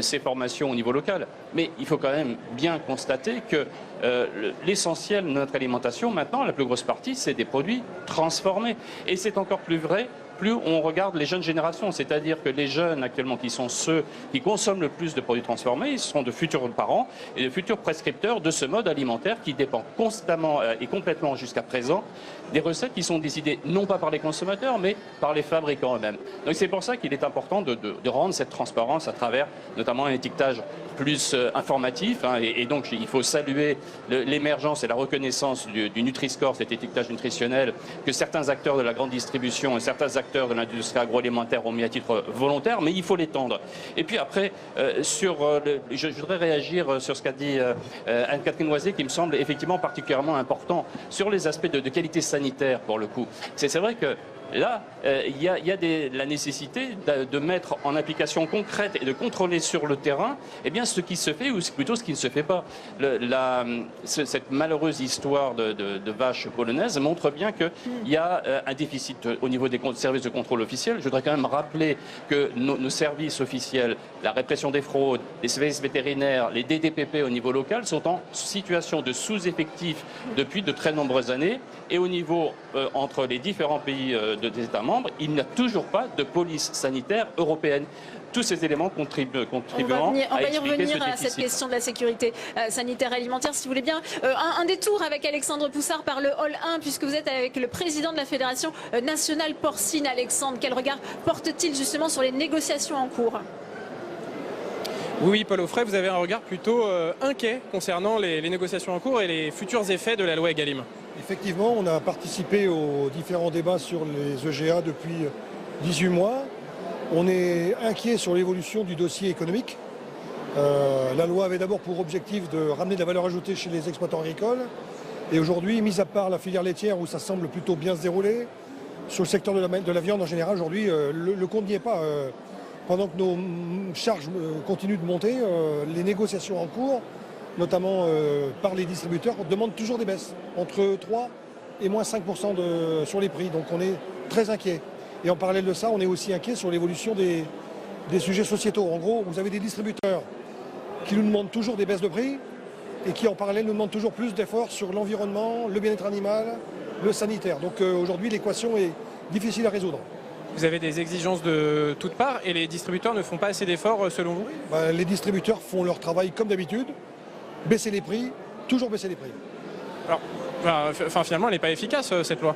[SPEAKER 16] ses formations au niveau local. Mais il faut quand même bien constater que l'essentiel de notre alimentation, maintenant, la plus grosse partie, c'est des produits transformés. Et c'est encore plus vrai plus on regarde les jeunes générations, c'est-à-dire que les jeunes actuellement qui sont ceux qui consomment le plus de produits transformés, ils sont de futurs parents et de futurs prescripteurs de ce mode alimentaire qui dépend constamment et complètement jusqu'à présent des recettes qui sont décidées non pas par les consommateurs mais par les fabricants eux-mêmes. Donc c'est pour ça qu'il est important de rendre cette transparence à travers notamment un étiquetage plus informatif et donc il faut saluer l'émergence et la reconnaissance du Nutri-Score, cet étiquetage nutritionnel que certains acteurs de la grande distribution et certains acteurs de l'industrie agroalimentaire ont mis à titre volontaire, mais il faut l'étendre. Et puis après, je voudrais réagir sur ce qu'a dit Anne-Catherine Loisier, qui me semble effectivement particulièrement important, sur les aspects de qualité sanitaire, pour le coup. C'est vrai que là, il y a la nécessité de mettre en application concrète et de contrôler sur le terrain ce qui se fait ou plutôt ce qui ne se fait pas. Cette malheureuse histoire de vaches polonaises montre bien qu'il y a un déficit au niveau des services de contrôle officiels. Je voudrais quand même rappeler que nos services officiels, la répression des fraudes, les services vétérinaires, les DDPP au niveau local sont en situation de sous-effectif depuis de très nombreuses années. Et au niveau entre les différents pays des États membres, il n'y a toujours pas de police sanitaire européenne. Tous ces éléments contribuent
[SPEAKER 2] on va y revenir à cette question de la sécurité sanitaire et alimentaire, si vous voulez bien. Un détour avec Alexandre Poussard par le hall 1, puisque vous êtes avec le président de la Fédération nationale porcine. Alexandre, quel regard porte-t-il justement sur les négociations en cours ?
[SPEAKER 3] Oui, Paul Offray, vous avez un regard plutôt inquiet concernant les négociations en cours et les futurs effets de la loi Egalim.
[SPEAKER 21] Effectivement, on a participé aux différents débats sur les EGA depuis 18 mois. On est inquiet sur l'évolution du dossier économique. La loi avait d'abord pour objectif de ramener de la valeur ajoutée chez les exploitants agricoles. Et aujourd'hui, mis à part la filière laitière où ça semble plutôt bien se dérouler, sur le secteur de la viande en général, aujourd'hui, le compte n'y est pas. Pendant que nos charges continuent de monter, les négociations en cours, notamment par les distributeurs, demandent toujours des baisses, entre 3 et moins 5% sur les prix. Donc on est très inquiet. Et en parallèle de ça, on est aussi inquiet sur l'évolution des sujets sociétaux. En gros, vous avez des distributeurs qui nous demandent toujours des baisses de prix et qui en parallèle nous demandent toujours plus d'efforts sur l'environnement, le bien-être animal, le sanitaire. Donc aujourd'hui, l'équation est difficile à résoudre.
[SPEAKER 3] Vous avez des exigences de toutes parts et les distributeurs ne font pas assez d'efforts selon vous ?
[SPEAKER 21] Les distributeurs font leur travail comme d'habitude, baisser les prix, toujours baisser les prix.
[SPEAKER 3] Alors, finalement, elle n'est pas efficace cette loi.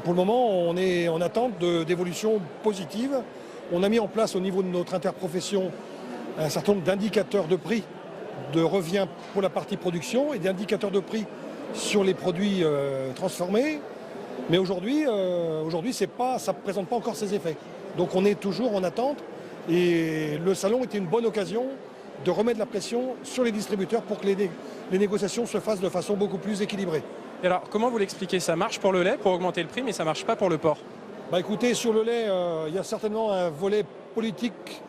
[SPEAKER 21] Pour le moment, on est en attente d'évolutions positives. On a mis en place au niveau de notre interprofession un certain nombre d'indicateurs de prix, de revient pour la partie production et d'indicateurs de prix sur les produits transformés. Mais aujourd'hui, ça ne présente pas encore ses effets. Donc on est toujours en attente et le salon était une bonne occasion de remettre la pression sur les distributeurs pour que les négociations se fassent de façon beaucoup plus équilibrée.
[SPEAKER 3] Et alors, comment vous l'expliquez? Ça marche pour le lait, pour augmenter le prix, mais ça ne marche pas pour le porc?
[SPEAKER 21] Bah écoutez, sur le lait, il y a certainement un volet politique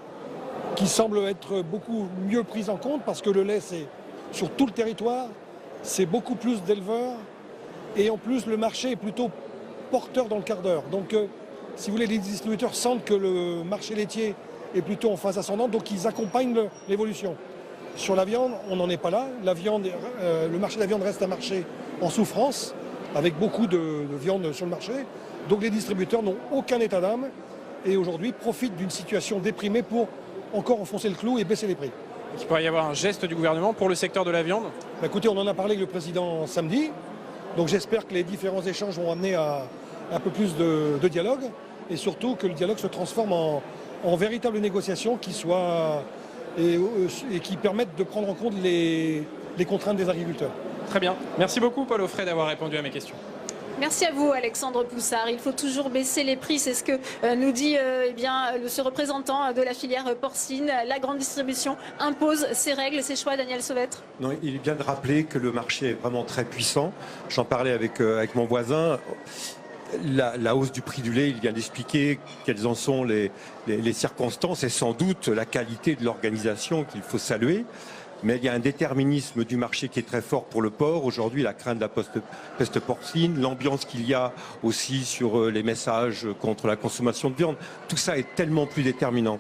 [SPEAKER 21] qui semble être beaucoup mieux pris en compte parce que le lait, c'est sur tout le territoire, c'est beaucoup plus d'éleveurs et en plus le marché est plutôt porteur dans le quart d'heure. Donc si vous voulez, les distributeurs sentent que le marché laitier est plutôt en phase ascendante, donc ils accompagnent l'évolution. Sur la viande, on n'en est pas là. La viande, le marché de la viande reste un marché en souffrance, avec beaucoup de viande sur le marché. Donc les distributeurs n'ont aucun état d'âme et aujourd'hui profitent d'une situation déprimée pour encore enfoncer le clou et baisser les prix.
[SPEAKER 3] Il pourrait y avoir un geste du gouvernement pour le secteur de la viande?
[SPEAKER 21] Bah écoutez, on en a parlé avec le président samedi, donc j'espère que les différents échanges vont amener à un peu plus de dialogue et surtout que le dialogue se transforme en véritable négociation qui soit et qui permettent de prendre en compte les contraintes des agriculteurs.
[SPEAKER 3] Très bien. Merci beaucoup Paul Offray d'avoir répondu à mes questions.
[SPEAKER 2] Merci à vous Alexandre Poussard. Il faut toujours baisser les prix, c'est ce que nous dit ce représentant de la filière porcine. La grande distribution impose ses règles, ses choix. Daniel Sauvêtre.
[SPEAKER 12] Non, il vient de rappeler que le marché est vraiment très puissant. J'en parlais avec mon voisin. La hausse du prix du lait, il vient d'expliquer quelles en sont les circonstances et sans doute la qualité de l'organisation qu'il faut saluer. Mais il y a un déterminisme du marché qui est très fort pour le porc. Aujourd'hui, la crainte de la peste porcine, l'ambiance qu'il y a aussi sur les messages contre la consommation de viande, tout ça est tellement plus déterminant.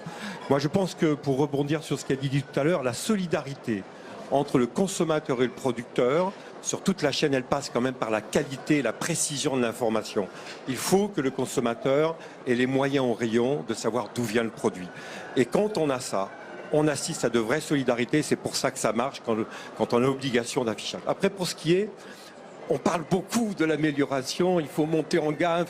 [SPEAKER 12] Moi, je pense que pour rebondir sur ce qu'a dit tout à l'heure, la solidarité entre le consommateur et le producteur, sur toute la chaîne, elle passe quand même par la qualité et la précision de l'information. Il faut que le consommateur ait les moyens au rayon de savoir d'où vient le produit. Et quand on a ça, on assiste à de vraies solidarités. C'est pour ça que ça marche quand on a l'obligation d'affichage. Après, pour ce qui est, on parle beaucoup de l'amélioration, il faut monter en gamme.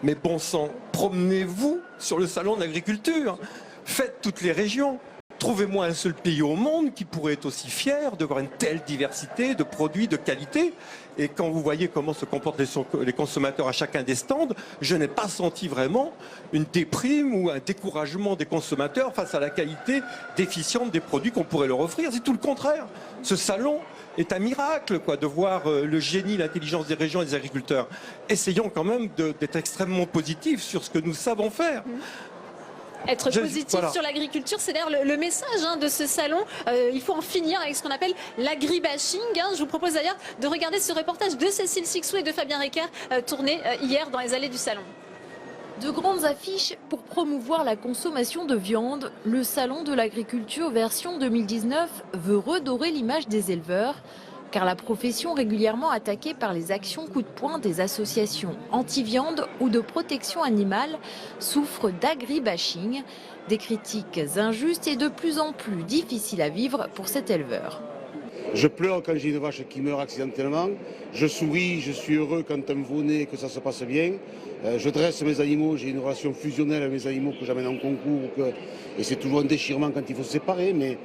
[SPEAKER 12] Mais bon sang, promenez-vous sur le salon de l'agriculture. Faites toutes les régions. Trouvez-moi un seul pays au monde qui pourrait être aussi fier de voir une telle diversité de produits de qualité. Et quand vous voyez comment se comportent les consommateurs à chacun des stands, je n'ai pas senti vraiment une déprime ou un découragement des consommateurs face à la qualité déficiente des produits qu'on pourrait leur offrir. C'est tout le contraire. Ce salon est un miracle, de voir le génie, l'intelligence des régions et des agriculteurs. Essayons quand même d'être extrêmement positifs sur ce que nous savons faire.
[SPEAKER 2] Être positif sur l'agriculture, c'est d'ailleurs le message de ce salon. Il faut en finir avec ce qu'on appelle l'agribashing. Je vous propose d'ailleurs de regarder ce reportage de Cécile Sixou et de Fabien Recker tourné hier dans les allées du salon.
[SPEAKER 1] De grandes affiches pour promouvoir la consommation de viande, le salon de l'agriculture version 2019 veut redorer l'image des éleveurs, car la profession régulièrement attaquée par les actions coup de poing des associations anti-viande ou de protection animale souffre d'agribashing, des critiques injustes et de plus en plus difficiles à vivre pour cet éleveur.
[SPEAKER 22] Je pleure quand j'ai une vache qui meurt accidentellement, je souris, je suis heureux quand un veau-né et que ça se passe bien, je dresse mes animaux, j'ai une relation fusionnelle avec mes animaux que j'amène en concours, et c'est toujours un déchirement quand il faut se séparer, mais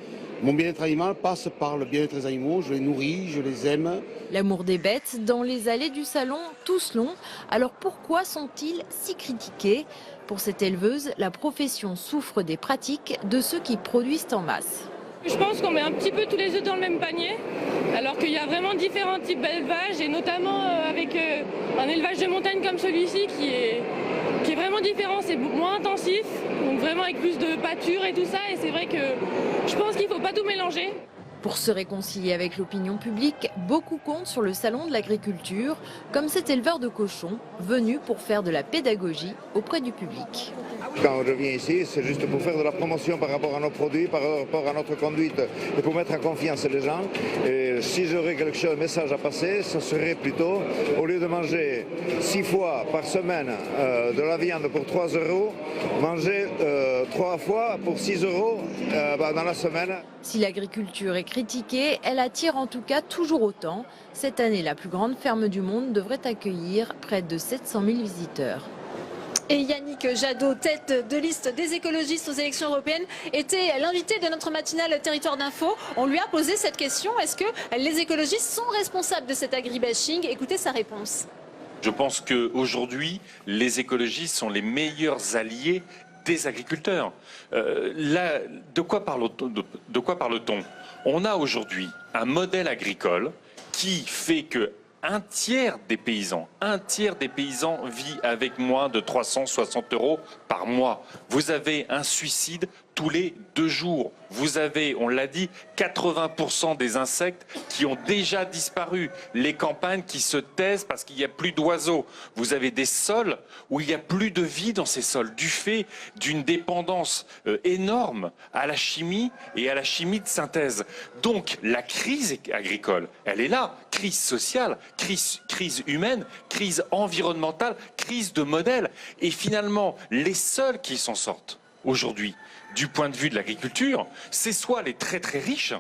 [SPEAKER 22] mon bien-être animal passe par le bien-être des animaux, je les nourris, je les aime.
[SPEAKER 1] L'amour des bêtes, dans les allées du salon, tous longs. Alors pourquoi sont-ils si critiqués? Pour cette éleveuse, la profession souffre des pratiques de ceux qui produisent en masse.
[SPEAKER 23] Je pense qu'on met un petit peu tous les œufs dans le même panier, alors qu'il y a vraiment différents types d'élevage, et notamment avec un élevage de montagne comme celui-ci qui est vraiment différent, c'est moins intensif, donc vraiment avec plus de pâture et tout ça, et c'est vrai que je pense qu'il ne faut pas tout mélanger.
[SPEAKER 1] Pour se réconcilier avec l'opinion publique, beaucoup comptent sur le salon de l'agriculture, comme cet éleveur de cochons, venu pour faire de la pédagogie auprès du public.
[SPEAKER 18] Quand on revient ici, c'est juste pour faire de la promotion par rapport à nos produits, par rapport à notre conduite et pour mettre en confiance les gens. Et si j'aurais quelque chose, un message à passer, ce serait plutôt, au lieu de manger 6 fois par semaine de la viande pour 3 €, manger 3 fois pour 6 € dans la semaine.
[SPEAKER 1] Si l'agriculture est critiquée, elle attire en tout cas toujours autant. Cette année, la plus grande ferme du monde devrait accueillir près de 700 000 visiteurs.
[SPEAKER 2] Et Yannick Jadot, tête de liste des écologistes aux élections européennes, était l'invité de notre matinale Territoire d'Info. On lui a posé cette question, est-ce que les écologistes sont responsables de cet agribashing? Écoutez sa réponse.
[SPEAKER 24] Je pense qu'aujourd'hui, les écologistes sont les meilleurs alliés
[SPEAKER 4] des agriculteurs. Là, de quoi parle-t-on? On a aujourd'hui un modèle agricole qui fait que un tiers des paysans vit avec moins de 360 € par mois. Vous avez un suicide tous les 2 jours. Vous avez, on l'a dit, 80% des insectes qui ont déjà disparu. Les campagnes qui se taisent parce qu'il n'y a plus d'oiseaux. Vous avez des sols où il n'y a plus de vie dans ces sols, du fait d'une dépendance énorme à la chimie et à la chimie de synthèse. Donc la crise agricole, elle est là. Crise sociale, crise humaine, crise environnementale, crise de modèle. Et finalement, les seuls qui s'en sortent aujourd'hui, du point de vue de l'agriculture, c'est soit les très très riches,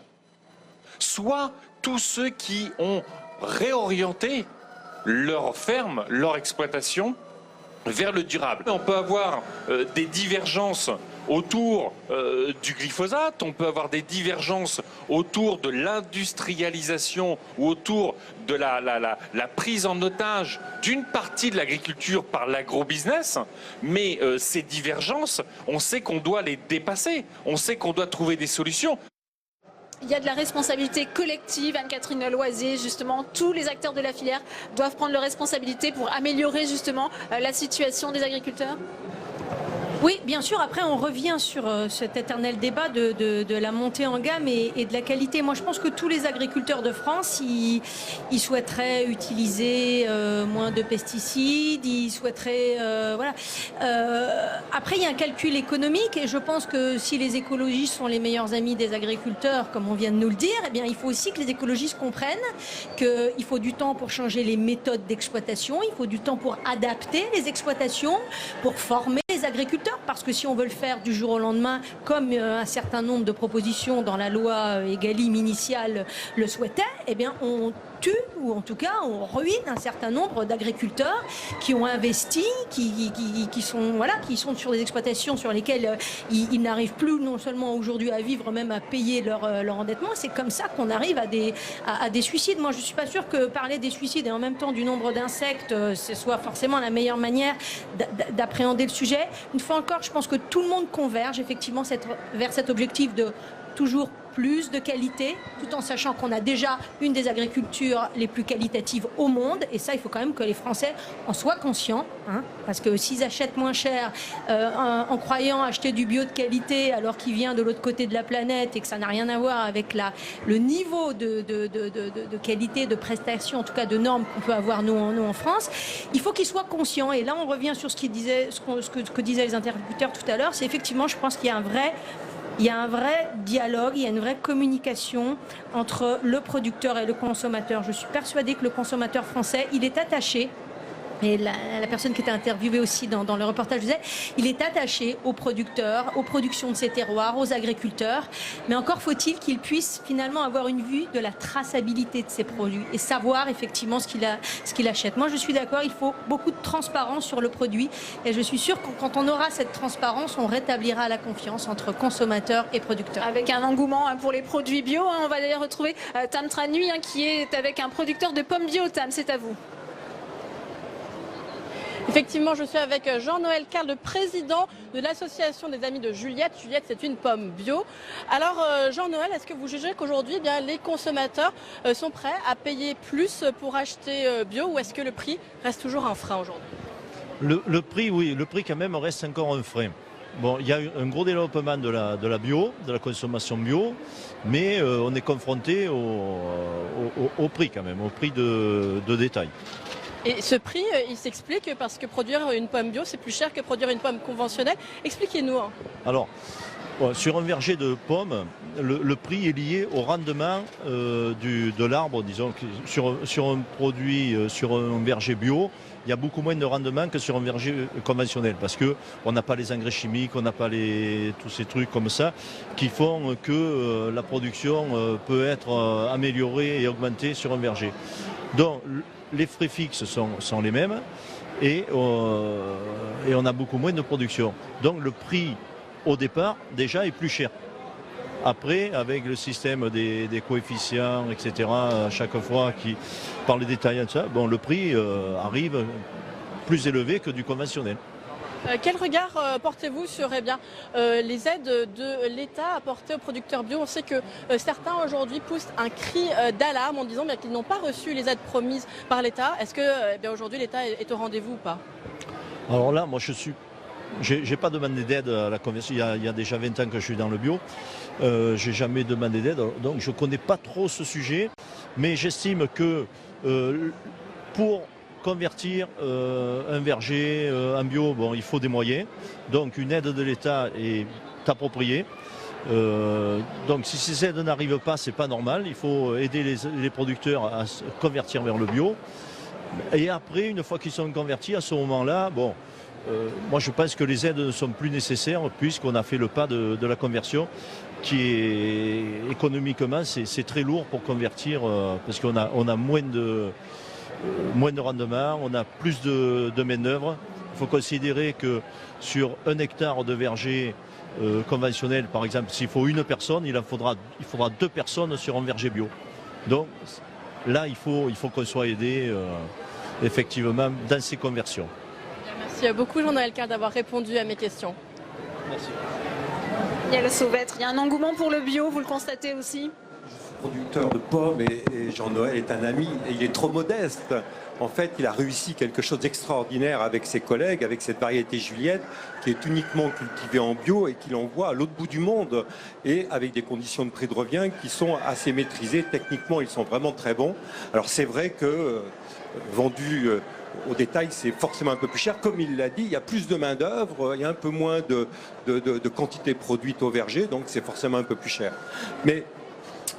[SPEAKER 4] soit tous ceux qui ont réorienté leur ferme, leur exploitation vers le durable. On peut avoir des divergences autour du glyphosate, on peut avoir des divergences autour de l'industrialisation ou autour de la prise en otage d'une partie de l'agriculture par l'agro-business, mais ces divergences, on sait qu'on doit les dépasser, on sait qu'on doit trouver des solutions.
[SPEAKER 2] Il y a de la responsabilité collective, Anne-Catherine Loisier, justement, tous les acteurs de la filière doivent prendre leurs responsabilités pour améliorer justement la situation des agriculteurs.
[SPEAKER 11] Oui, bien sûr. Après, on revient sur cet éternel débat de la montée en gamme et de la qualité. Moi, je pense que tous les agriculteurs de France, ils souhaiteraient utiliser moins de pesticides, ils souhaiteraient... voilà. Après, il y a un calcul économique et je pense que si les écologistes sont les meilleurs amis des agriculteurs, comme on vient de nous le dire, eh bien, il faut aussi que les écologistes comprennent qu'il faut du temps pour changer les méthodes d'exploitation, il faut du temps pour adapter les exploitations, pour former les agriculteurs. Parce que si on veut le faire du jour au lendemain, comme un certain nombre de propositions dans la loi Egalim initiale le souhaitaient, eh bien on tue, ou en tout cas on ruine un certain nombre d'agriculteurs qui ont investi, qui sont sur des exploitations sur lesquelles ils n'arrivent plus non seulement aujourd'hui à vivre, même à payer leur endettement. C'est comme ça qu'on arrive à des suicides. Moi je ne suis pas sûre que parler des suicides et en même temps du nombre d'insectes, ce soit forcément la meilleure manière d'appréhender le sujet. Une fois encore, je pense que tout le monde converge effectivement vers cet objectif de toujours plus de qualité, tout en sachant qu'on a déjà une des agricultures les plus qualitatives au monde. Et ça, il faut quand même que les Français en soient conscients. Hein, parce que s'ils achètent moins cher en croyant acheter du bio de qualité alors qu'il vient de l'autre côté de la planète et que ça n'a rien à voir avec le niveau de qualité, de prestation, en tout cas de normes qu'on peut avoir nous en France, il faut qu'ils soient conscients. Et là, on revient sur ce que disaient les interlocuteurs tout à l'heure. C'est effectivement, je pense qu'il y a un vrai dialogue, il y a une vraie communication entre le producteur et le consommateur. Je suis persuadée que le consommateur français, il est attaché, et la personne qui était interviewée aussi dans le reportage disait, il est attaché aux producteurs, aux productions de ses terroirs, aux agriculteurs, mais encore faut-il qu'il puisse finalement avoir une vue de la traçabilité de ses produits et savoir effectivement ce qu'il achète. Moi je suis d'accord, il faut beaucoup de transparence sur le produit et je suis sûre que quand on aura cette transparence, on rétablira la confiance entre consommateurs et producteurs.
[SPEAKER 2] Avec un engouement pour les produits bio, on va d'ailleurs retrouver Tam Tranui qui est avec un producteur de pommes bio. Tam, c'est à vous.
[SPEAKER 5] Effectivement, je suis avec Jean-Noël Carl, le président de l'association des Amis de Juliette. Juliette, c'est une pomme bio. Alors, Jean-Noël, est-ce que vous jugez qu'aujourd'hui, les consommateurs sont prêts à payer plus pour acheter bio ou est-ce que le prix reste toujours un frein aujourd'hui ?
[SPEAKER 6] Le prix, oui, le prix quand même reste encore un frein. Bon, il y a un gros développement de la bio, de la consommation bio, mais on est confronté au prix quand même, au prix de détail.
[SPEAKER 5] Et ce prix, il s'explique parce que produire une pomme bio, c'est plus cher que produire une pomme conventionnelle. Expliquez-nous.
[SPEAKER 6] Alors, sur un verger de pommes, le prix est lié au rendement de l'arbre. Disons que sur un produit, sur un verger bio, il y a beaucoup moins de rendement que sur un verger conventionnel parce qu'on n'a pas les engrais chimiques, on n'a pas tous ces trucs comme ça qui font que la production peut être améliorée et augmentée sur un verger. Donc, les frais fixes sont les mêmes et on a beaucoup moins de production. Donc le prix au départ déjà est plus cher. Après, avec le système des coefficients, etc., à chaque fois par les détaillants, le prix arrive plus élevé que du conventionnel.
[SPEAKER 5] Quel regard portez-vous sur les aides de l'État apportées aux producteurs bio? On sait que certains aujourd'hui poussent un cri d'alarme en disant qu'ils n'ont pas reçu les aides promises par l'État. Est-ce que aujourd'hui l'État est au rendez-vous ou pas?
[SPEAKER 6] Alors là, moi j'ai pas demandé d'aide à la conversion. Il y a déjà 20 ans que je suis dans le bio. J'ai jamais demandé d'aide, donc je ne connais pas trop ce sujet. Mais j'estime que pour convertir un verger en bio, il faut des moyens. Donc une aide de l'État est appropriée. Donc si ces aides n'arrivent pas, c'est pas normal. Il faut aider les producteurs à se convertir vers le bio. Et après, une fois qu'ils sont convertis, à ce moment-là, moi je pense que les aides ne sont plus nécessaires puisqu'on a fait le pas de la conversion qui est économiquement c'est très lourd pour convertir parce qu'on a moins de rendement, on a plus de main-d'œuvre. Il faut considérer que sur 1 hectare de verger conventionnel, par exemple, s'il faut une personne, il faudra 2 personnes sur un verger bio. Donc là, il faut qu'on soit aidé effectivement dans ces conversions.
[SPEAKER 5] Merci beaucoup Jean-Noël Carr d'avoir répondu à mes questions.
[SPEAKER 6] Merci.
[SPEAKER 2] Yael Sauvêtre, il y a un engouement pour le bio, vous le constatez aussi?
[SPEAKER 12] Producteur de pommes et Jean-Noël est un ami et il est trop modeste. En fait, il a réussi quelque chose d'extraordinaire avec ses collègues, avec cette variété Juliette qui est uniquement cultivée en bio et qu'il envoie à l'autre bout du monde et avec des conditions de prix de revient qui sont assez maîtrisées. Techniquement, ils sont vraiment très bons. Alors c'est vrai que vendu au détail, c'est forcément un peu plus cher. Comme il l'a dit, il y a plus de main-d'œuvre, il y a un peu moins de quantité produite au verger, donc c'est forcément un peu plus cher. Mais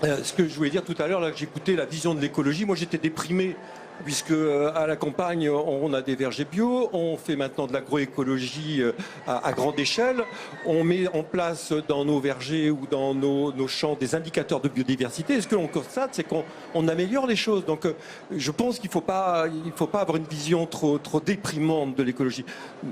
[SPEAKER 12] ce que je voulais dire tout à l'heure, là, j'écoutais la vision de l'écologie. Moi, j'étais déprimé puisque à la campagne, on a des vergers bio, on fait maintenant de l'agroécologie à grande échelle, on met en place dans nos vergers ou dans nos champs des indicateurs de biodiversité. Et ce que l'on constate, c'est qu'on améliore les choses. Donc je pense qu'il ne faut pas avoir une vision trop déprimante de l'écologie.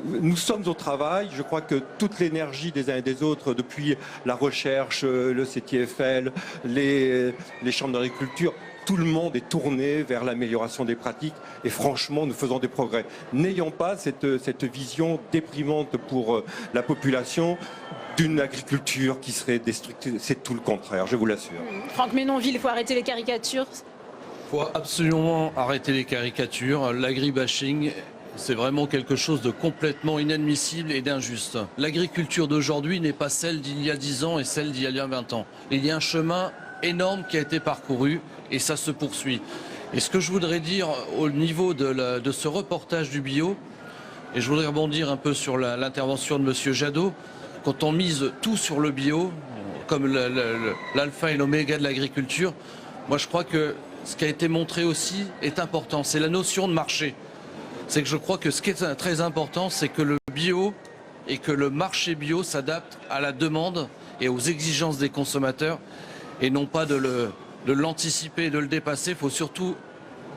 [SPEAKER 12] Nous sommes au travail, je crois que toute l'énergie des uns et des autres, depuis la recherche, le CTFL, les chambres d'agriculture, tout le monde est tourné vers l'amélioration des pratiques et franchement, nous faisons des progrès. N'ayons pas cette vision déprimante pour la population d'une agriculture qui serait destructrice. C'est tout le contraire, je vous l'assure.
[SPEAKER 2] Franck Menonville, il faut arrêter les caricatures.
[SPEAKER 15] Il faut absolument arrêter les caricatures. L'agribashing, c'est vraiment quelque chose de complètement inadmissible et d'injuste. L'agriculture d'aujourd'hui n'est pas celle d'il y a 10 ans et celle d'il y a 20 ans. Il y a un chemin énorme qui a été parcouru et ça se poursuit. Et ce que je voudrais dire au niveau de ce reportage du bio, et je voudrais rebondir un peu sur l'intervention de M. Jadot, quand on mise tout sur le bio, comme l'alpha et l'oméga de l'agriculture, moi je crois que ce qui a été montré aussi est important, c'est la notion de marché. C'est que je crois que ce qui est très important, c'est que le bio et que le marché bio s'adapte à la demande et aux exigences des consommateurs et non pas de l'anticiper et de le dépasser. Il faut surtout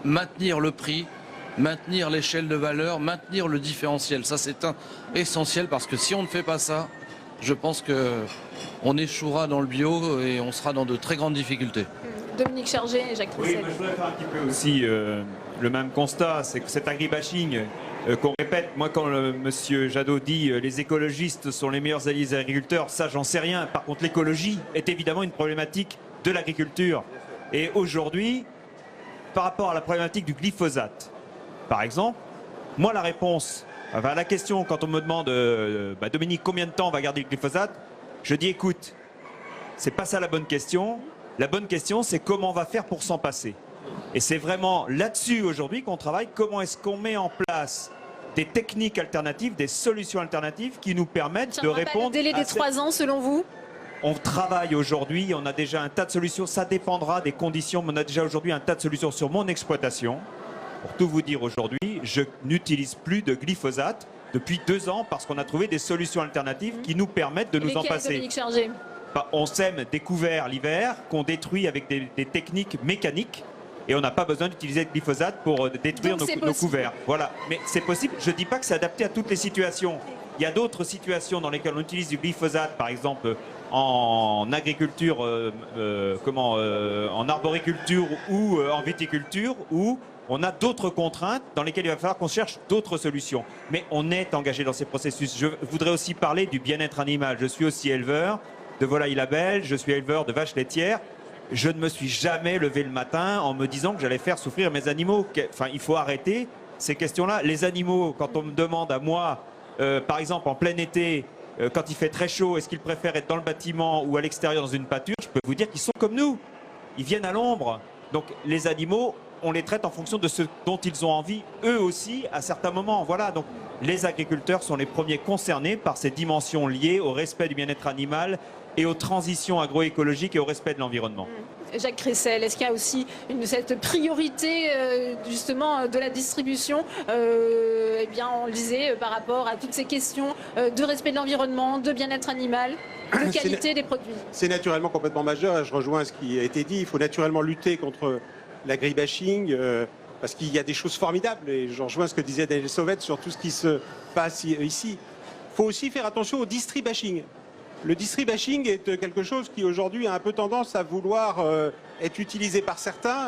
[SPEAKER 15] maintenir le prix, maintenir l'échelle de valeur, maintenir le différentiel. Ça, c'est essentiel parce que si on ne fait pas ça, je pense qu'on échouera dans le bio et on sera dans de très grandes difficultés.
[SPEAKER 2] Dominique Chargé et Jacques Tricel.
[SPEAKER 7] Oui, moi, je voudrais faire un petit peu aussi le même constat, c'est que cet agribashing qu'on répète, moi quand monsieur Jadot dit les écologistes sont les meilleurs alliés des agriculteurs, ça j'en sais rien. Par contre l'écologie est évidemment une problématique de l'agriculture. Et aujourd'hui, par rapport à la problématique du glyphosate, par exemple, moi la réponse, enfin la question quand on me demande Dominique combien de temps on va garder le glyphosate, je dis écoute, c'est pas ça la bonne question. La bonne question c'est comment on va faire pour s'en passer. Et c'est vraiment là-dessus aujourd'hui qu'on travaille. Comment est-ce qu'on met en place des techniques alternatives, des solutions alternatives qui nous permettent de répondre.
[SPEAKER 2] Le délai des 3 ans selon vous?
[SPEAKER 7] On travaille aujourd'hui, on a déjà un tas de solutions. Ça dépendra des conditions, mais on a déjà aujourd'hui un tas de solutions sur mon exploitation. Pour tout vous dire aujourd'hui, je n'utilise plus de glyphosate depuis 2 ans parce qu'on a trouvé des solutions alternatives qui nous permettent de nous en passer.
[SPEAKER 2] Dominique Chargé.
[SPEAKER 7] On sème des couverts l'hiver qu'on détruit avec des techniques mécaniques. Et on n'a pas besoin d'utiliser le glyphosate pour détruire nos couverts. Voilà. Mais c'est possible. Je ne dis pas que c'est adapté à toutes les situations. Il y a d'autres situations dans lesquelles on utilise du glyphosate, par exemple en agriculture, en arboriculture ou en viticulture, où On a d'autres contraintes dans lesquelles il va falloir qu'on cherche d'autres solutions. Mais on est engagé dans ces processus. Je voudrais aussi parler du bien-être animal. Je suis aussi éleveur de volailles label, je suis éleveur de vaches laitières. Je ne me suis jamais levé le matin en me disant que j'allais faire souffrir mes animaux. Enfin, il faut arrêter ces questions-là. Les animaux, quand on me demande à moi, par exemple en plein été, quand il fait très chaud, est-ce qu'ils préfèrent être dans le bâtiment ou à l'extérieur dans une pâture, je peux vous dire qu'ils sont comme nous. Ils viennent à l'ombre. Donc les animaux, on les traite en fonction de ce dont ils ont envie, eux aussi, à certains moments. Voilà, donc les agriculteurs sont les premiers concernés par ces dimensions liées au respect du bien-être animal et aux transitions agroécologiques et au respect de l'environnement.
[SPEAKER 2] Jacques Cressel, est-ce qu'il y a aussi cette priorité justement de la distribution eh bien, on le disait, par rapport à toutes ces questions de respect de l'environnement, de bien-être animal, de qualité des produits? C'est
[SPEAKER 13] naturellement complètement majeur, je rejoins ce qui a été dit, il faut naturellement lutter contre l'agribashing, parce qu'il y a des choses formidables, et je rejoins ce que disait Daniel Sauvet sur tout ce qui se passe ici. Il faut aussi faire attention au distribashing. Le distribashing est quelque chose qui aujourd'hui a un peu tendance à vouloir être utilisé par certains.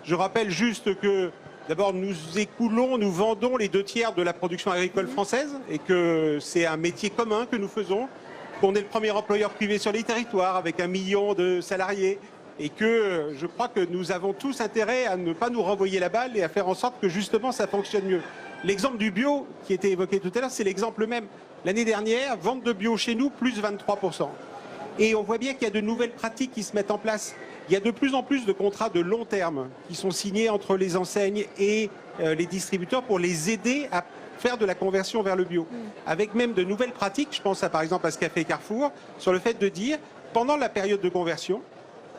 [SPEAKER 13] Je rappelle juste que d'abord nous écoulons, nous vendons les 2/3 de la production agricole française et que c'est un métier commun que nous faisons, qu'on est le premier employeur privé sur les territoires avec 1 million de salariés et que je crois que nous avons tous intérêt à ne pas nous renvoyer la balle et à faire en sorte que justement ça fonctionne mieux. L'exemple du bio qui était évoqué tout à l'heure, c'est l'exemple même. L'année dernière, vente de bio chez nous, plus 23%. Et on voit bien qu'il y a de nouvelles pratiques qui se mettent en place. Il y a de plus en plus de contrats de long terme qui sont signés entre les enseignes et les distributeurs pour les aider à faire de la conversion vers le bio. Avec même de nouvelles pratiques, je pense par exemple à ce qu'a fait Carrefour, sur le fait de dire, pendant la période de conversion,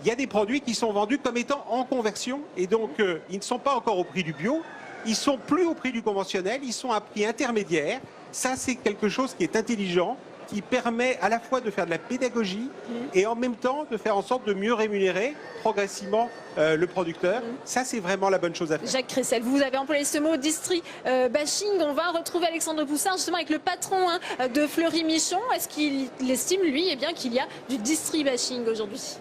[SPEAKER 13] il y a des produits qui sont vendus comme étant en conversion et donc ils ne sont pas encore au prix du bio, ils sont plus au prix du conventionnel, ils sont à prix intermédiaire. Ça, c'est quelque chose qui est intelligent, qui permet à la fois de faire de la pédagogie et en même temps de faire en sorte de mieux rémunérer progressivement le producteur. Ça, c'est vraiment la bonne chose à faire.
[SPEAKER 2] Jacques Cressel, vous avez employé ce mot distri-bashing. On va retrouver Alexandre Poussard justement avec le patron de Fleury-Michon. Est-ce qu'il estime, lui, eh bien, qu'il y a du distri-bashing aujourd'hui ?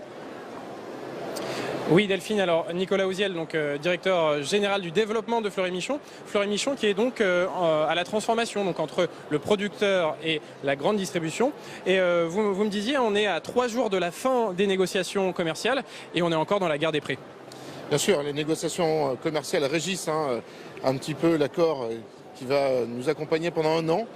[SPEAKER 3] Oui Delphine, alors Nicolas Houziel, donc directeur général du développement de Fleury-Michon. Fleury-Michon qui est donc à la transformation donc entre le producteur et la grande distribution. Et vous me disiez, on est à 3 jours de la fin des négociations commerciales et on est encore dans la guerre des prix.
[SPEAKER 8] Bien sûr, les négociations commerciales régissent un petit peu l'accord qui va nous accompagner pendant 1 an.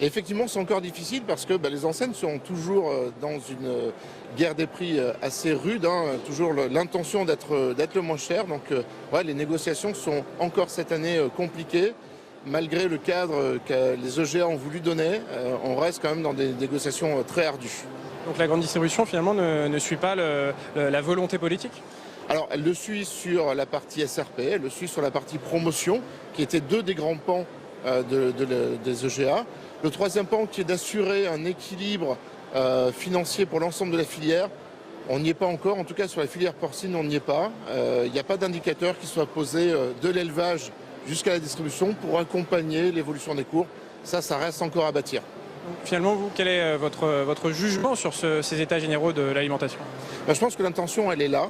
[SPEAKER 8] Et effectivement, c'est encore difficile parce que les enseignes sont toujours dans une guerre des prix assez rude, toujours l'intention d'être le moins cher. Donc ouais, les négociations sont encore cette année compliquées. Malgré le cadre que les EGA ont voulu donner, on reste quand même dans des négociations très ardues.
[SPEAKER 3] Donc la grande distribution finalement ne suit pas la volonté politique ?
[SPEAKER 8] Alors elle le suit sur la partie SRP, elle le suit sur la partie promotion, qui étaient 2 des grands pans des EGA. Le 3e pan qui est d'assurer un équilibre financier pour l'ensemble de la filière. On n'y est pas encore, en tout cas sur la filière porcine, on n'y est pas. Il n'y a pas d'indicateur qui soit posé de l'élevage jusqu'à la distribution pour accompagner l'évolution des cours. Ça reste encore à bâtir.
[SPEAKER 3] Finalement, vous, quel est votre jugement sur ces états généraux de l'alimentation ?
[SPEAKER 8] Je pense que l'intention, elle est là.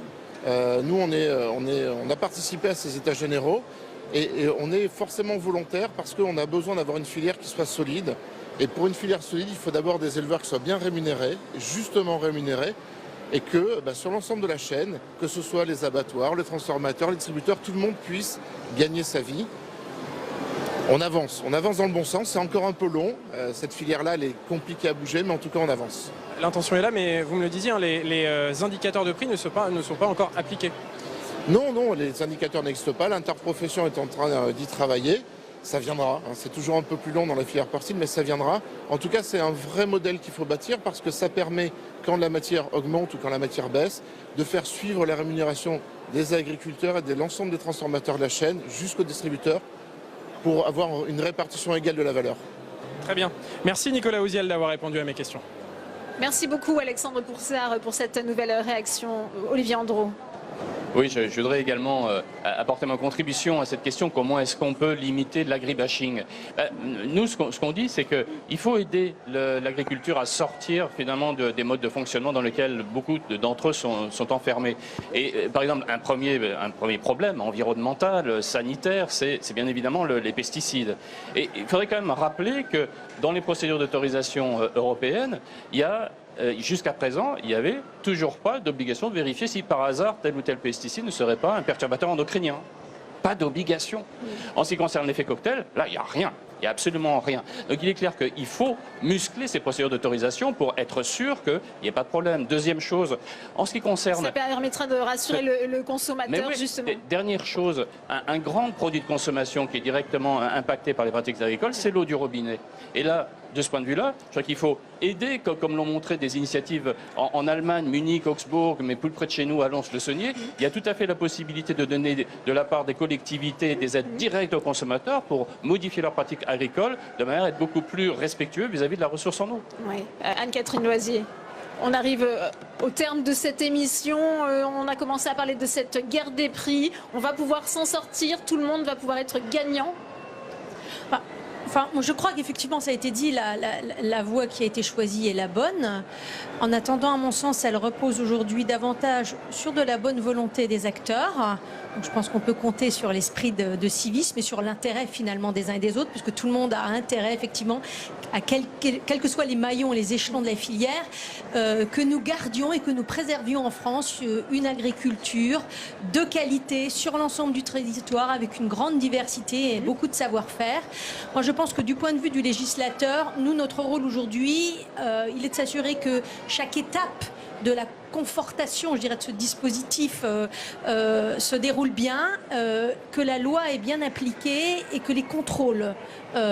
[SPEAKER 8] Nous, on a participé à ces états généraux. Et on est forcément volontaire parce qu'on a besoin d'avoir une filière qui soit solide. Et pour une filière solide, il faut d'abord des éleveurs qui soient bien rémunérés, justement rémunérés, et que sur l'ensemble de la chaîne, que ce soit les abattoirs, les transformateurs, les distributeurs, tout le monde puisse gagner sa vie. On avance dans le bon sens, c'est encore un peu long. Cette filière-là, elle est compliquée à bouger, mais en tout cas, on avance.
[SPEAKER 3] L'intention est là, mais vous me le disiez, les indicateurs de prix ne sont pas encore appliqués.
[SPEAKER 8] Non, les indicateurs n'existent pas. L'interprofession est en train d'y travailler. Ça viendra. C'est toujours un peu plus long dans la filière porcine, mais ça viendra. En tout cas, c'est un vrai modèle qu'il faut bâtir parce que ça permet, quand la matière augmente ou quand la matière baisse, de faire suivre la rémunération des agriculteurs et de l'ensemble des transformateurs de la chaîne jusqu'aux distributeurs pour avoir une répartition égale de la valeur.
[SPEAKER 3] Très bien. Merci Nicolas Houziel d'avoir répondu à mes questions.
[SPEAKER 2] Merci beaucoup Alexandre Poussard pour cette nouvelle réaction. Olivier Andro.
[SPEAKER 16] Oui, je voudrais également apporter ma contribution à cette question. Comment est-ce qu'on peut limiter l'agribashing? Nous, ce qu'on dit, c'est qu'il faut aider l'agriculture à sortir finalement des modes de fonctionnement dans lesquels beaucoup d'entre eux sont enfermés. Et par exemple, un premier problème environnemental, sanitaire, c'est bien évidemment les pesticides. Et il faudrait quand même rappeler que dans les procédures d'autorisation européennes, il y a jusqu'à présent, il n'y avait toujours pas d'obligation de vérifier si par hasard tel ou tel pesticide ne serait pas un perturbateur endocrinien. Pas d'obligation. En ce qui concerne l'effet cocktail, là, il n'y a rien. Il n'y a absolument rien. Donc il est clair qu'il faut muscler ces procédures d'autorisation pour être sûr qu'il n'y ait pas de problème. Deuxième chose, en ce qui concerne...
[SPEAKER 2] Ça permettra de rassurer le consommateur,
[SPEAKER 16] oui,
[SPEAKER 2] justement.
[SPEAKER 16] Dernière chose, un grand produit de consommation qui est directement impacté par les pratiques agricoles, c'est l'eau du robinet. Et là, de ce point de vue-là, je crois qu'il faut aider, comme l'ont montré des initiatives en Allemagne, Munich, Augsbourg, mais plus près de chez nous, à Lons-le-Saunier. Il y a tout à fait la possibilité de donner de la part des collectivités des aides directes aux consommateurs pour modifier leurs pratiques agricoles de manière à être beaucoup plus respectueux vis-à-vis de la ressource en eau.
[SPEAKER 2] Oui. Anne-Catherine Loisier. On arrive au terme de cette émission. On a commencé à parler de cette guerre des prix. On va pouvoir s'en sortir. Tout le monde va pouvoir être gagnant.
[SPEAKER 11] Enfin, je crois qu'effectivement, ça a été dit, la voie qui a été choisie est la bonne. En attendant, à mon sens, elle repose aujourd'hui davantage sur de la bonne volonté des acteurs. Donc, je pense qu'on peut compter sur l'esprit de civisme et sur l'intérêt finalement des uns et des autres, puisque tout le monde a intérêt effectivement, à quels que soient les maillons, les échelons de la filière, que nous gardions et que nous préservions en France une agriculture de qualité sur l'ensemble du territoire avec une grande diversité et beaucoup de savoir-faire. Moi, je pense que du point de vue du législateur, nous, notre rôle aujourd'hui, il est de s'assurer que chaque étape de la confortation, je dirais, de ce dispositif se déroule bien, que la loi est bien appliquée et que les contrôles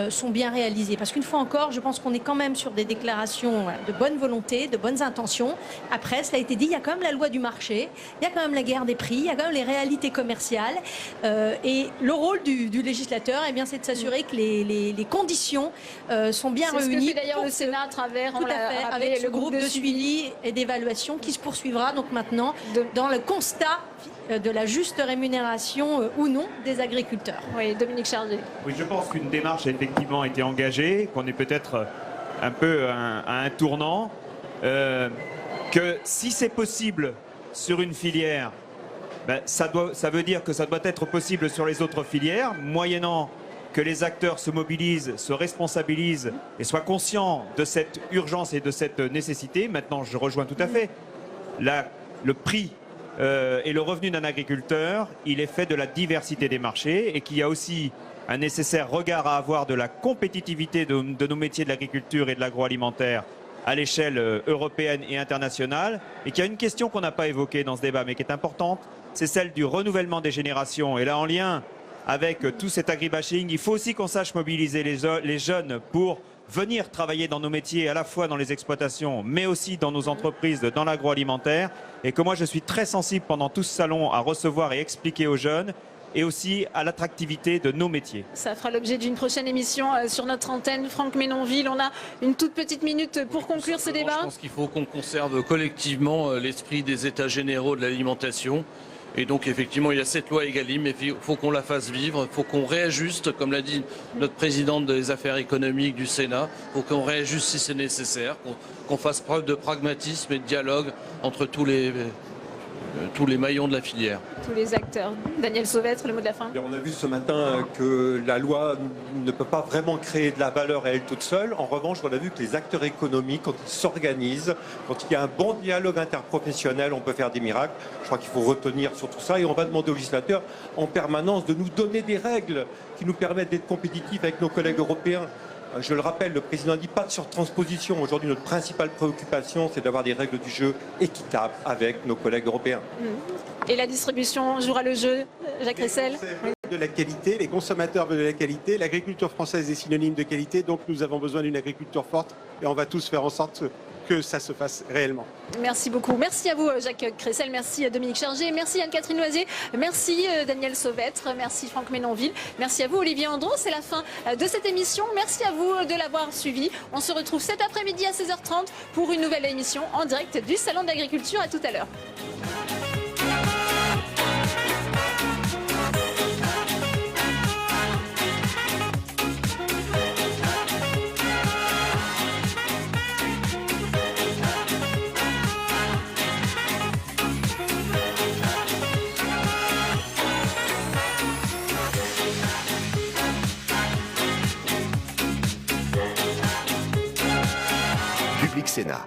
[SPEAKER 11] sont bien réalisés. Parce qu'une fois encore, je pense qu'on est quand même sur des déclarations de bonne volonté, de bonnes intentions. Après, cela a été dit, il y a quand même la loi du marché, il y a quand même la guerre des prix, il y a quand même les réalités commerciales. Et le rôle du législateur, eh bien, c'est de s'assurer que les conditions sont bien réunies.
[SPEAKER 2] C'est ce que fait d'ailleurs le Sénat à travers,
[SPEAKER 11] tout à fait, avec le groupe de suivi et d'évaluation qui se poursuivra donc maintenant dans le constat de la juste rémunération ou non des agriculteurs.
[SPEAKER 2] Oui, Dominique Chargé.
[SPEAKER 7] Oui, je pense qu'une démarche a effectivement été engagée, qu'on est peut-être un peu à un tournant, que si c'est possible sur une filière, ben, ça veut dire que ça doit être possible sur les autres filières, moyennant que les acteurs se mobilisent, se responsabilisent et soient conscients de cette urgence et de cette nécessité. Maintenant, je rejoins tout à fait. Le prix et le revenu d'un agriculteur, il est fait de la diversité des marchés et qu'il y a aussi un nécessaire regard à avoir de la compétitivité de nos métiers de l'agriculture et de l'agroalimentaire à l'échelle européenne et internationale. Et qu'il y a une question qu'on n'a pas évoquée dans ce débat mais qui est importante, c'est celle du renouvellement des générations. Et là, en lien avec tout cet agribashing, il faut aussi qu'on sache mobiliser les jeunes pour venir travailler dans nos métiers, à la fois dans les exploitations, mais aussi dans nos entreprises, dans l'agroalimentaire. Et que moi, je suis très sensible pendant tout ce salon à recevoir et expliquer aux jeunes et aussi à l'attractivité de nos métiers.
[SPEAKER 2] Ça fera l'objet d'une prochaine émission sur notre antenne. Franck Menonville, on a une toute petite minute pour conclure ce débat.
[SPEAKER 15] Je pense qu'il faut qu'on conserve collectivement l'esprit des États généraux de l'alimentation. Et donc effectivement, il y a cette loi Egalim, mais il faut qu'on la fasse vivre, il faut qu'on réajuste, comme l'a dit notre présidente des affaires économiques du Sénat, il faut qu'on réajuste si c'est nécessaire, qu'on fasse preuve de pragmatisme et de dialogue entre tous les maillons de la filière.
[SPEAKER 2] Tous les acteurs. Daniel Sauvêtre, le mot de la fin.
[SPEAKER 12] On a vu ce matin que la loi ne peut pas vraiment créer de la valeur à elle toute seule. En revanche, on a vu que les acteurs économiques, quand ils s'organisent, quand il y a un bon dialogue interprofessionnel, on peut faire des miracles. Je crois qu'il faut retenir sur tout ça et on va demander aux législateurs en permanence de nous donner des règles qui nous permettent d'être compétitifs avec nos collègues européens. Je le rappelle, le président dit pas de surtransposition. Aujourd'hui, notre principale préoccupation, c'est d'avoir des règles du jeu équitables avec nos collègues européens.
[SPEAKER 2] Et la distribution jouera le jeu, Jacques Ressel.
[SPEAKER 13] De la qualité, les consommateurs veulent de la qualité, l'agriculture française est synonyme de qualité, donc nous avons besoin d'une agriculture forte et on va tous faire en sorte que ça se fasse réellement.
[SPEAKER 2] Merci beaucoup. Merci à vous, Jacques Cressel. Merci à Dominique Chargé. Merci Anne-Catherine Loisier. Merci Daniel Sauvêtre. Merci Franck Menonville. Merci à vous, Olivier Andron. C'est la fin de cette émission. Merci à vous de l'avoir suivi. On se retrouve cet après-midi à 16h30 pour une nouvelle émission en direct du Salon de l'Agriculture. À tout à l'heure.
[SPEAKER 9] Sénat.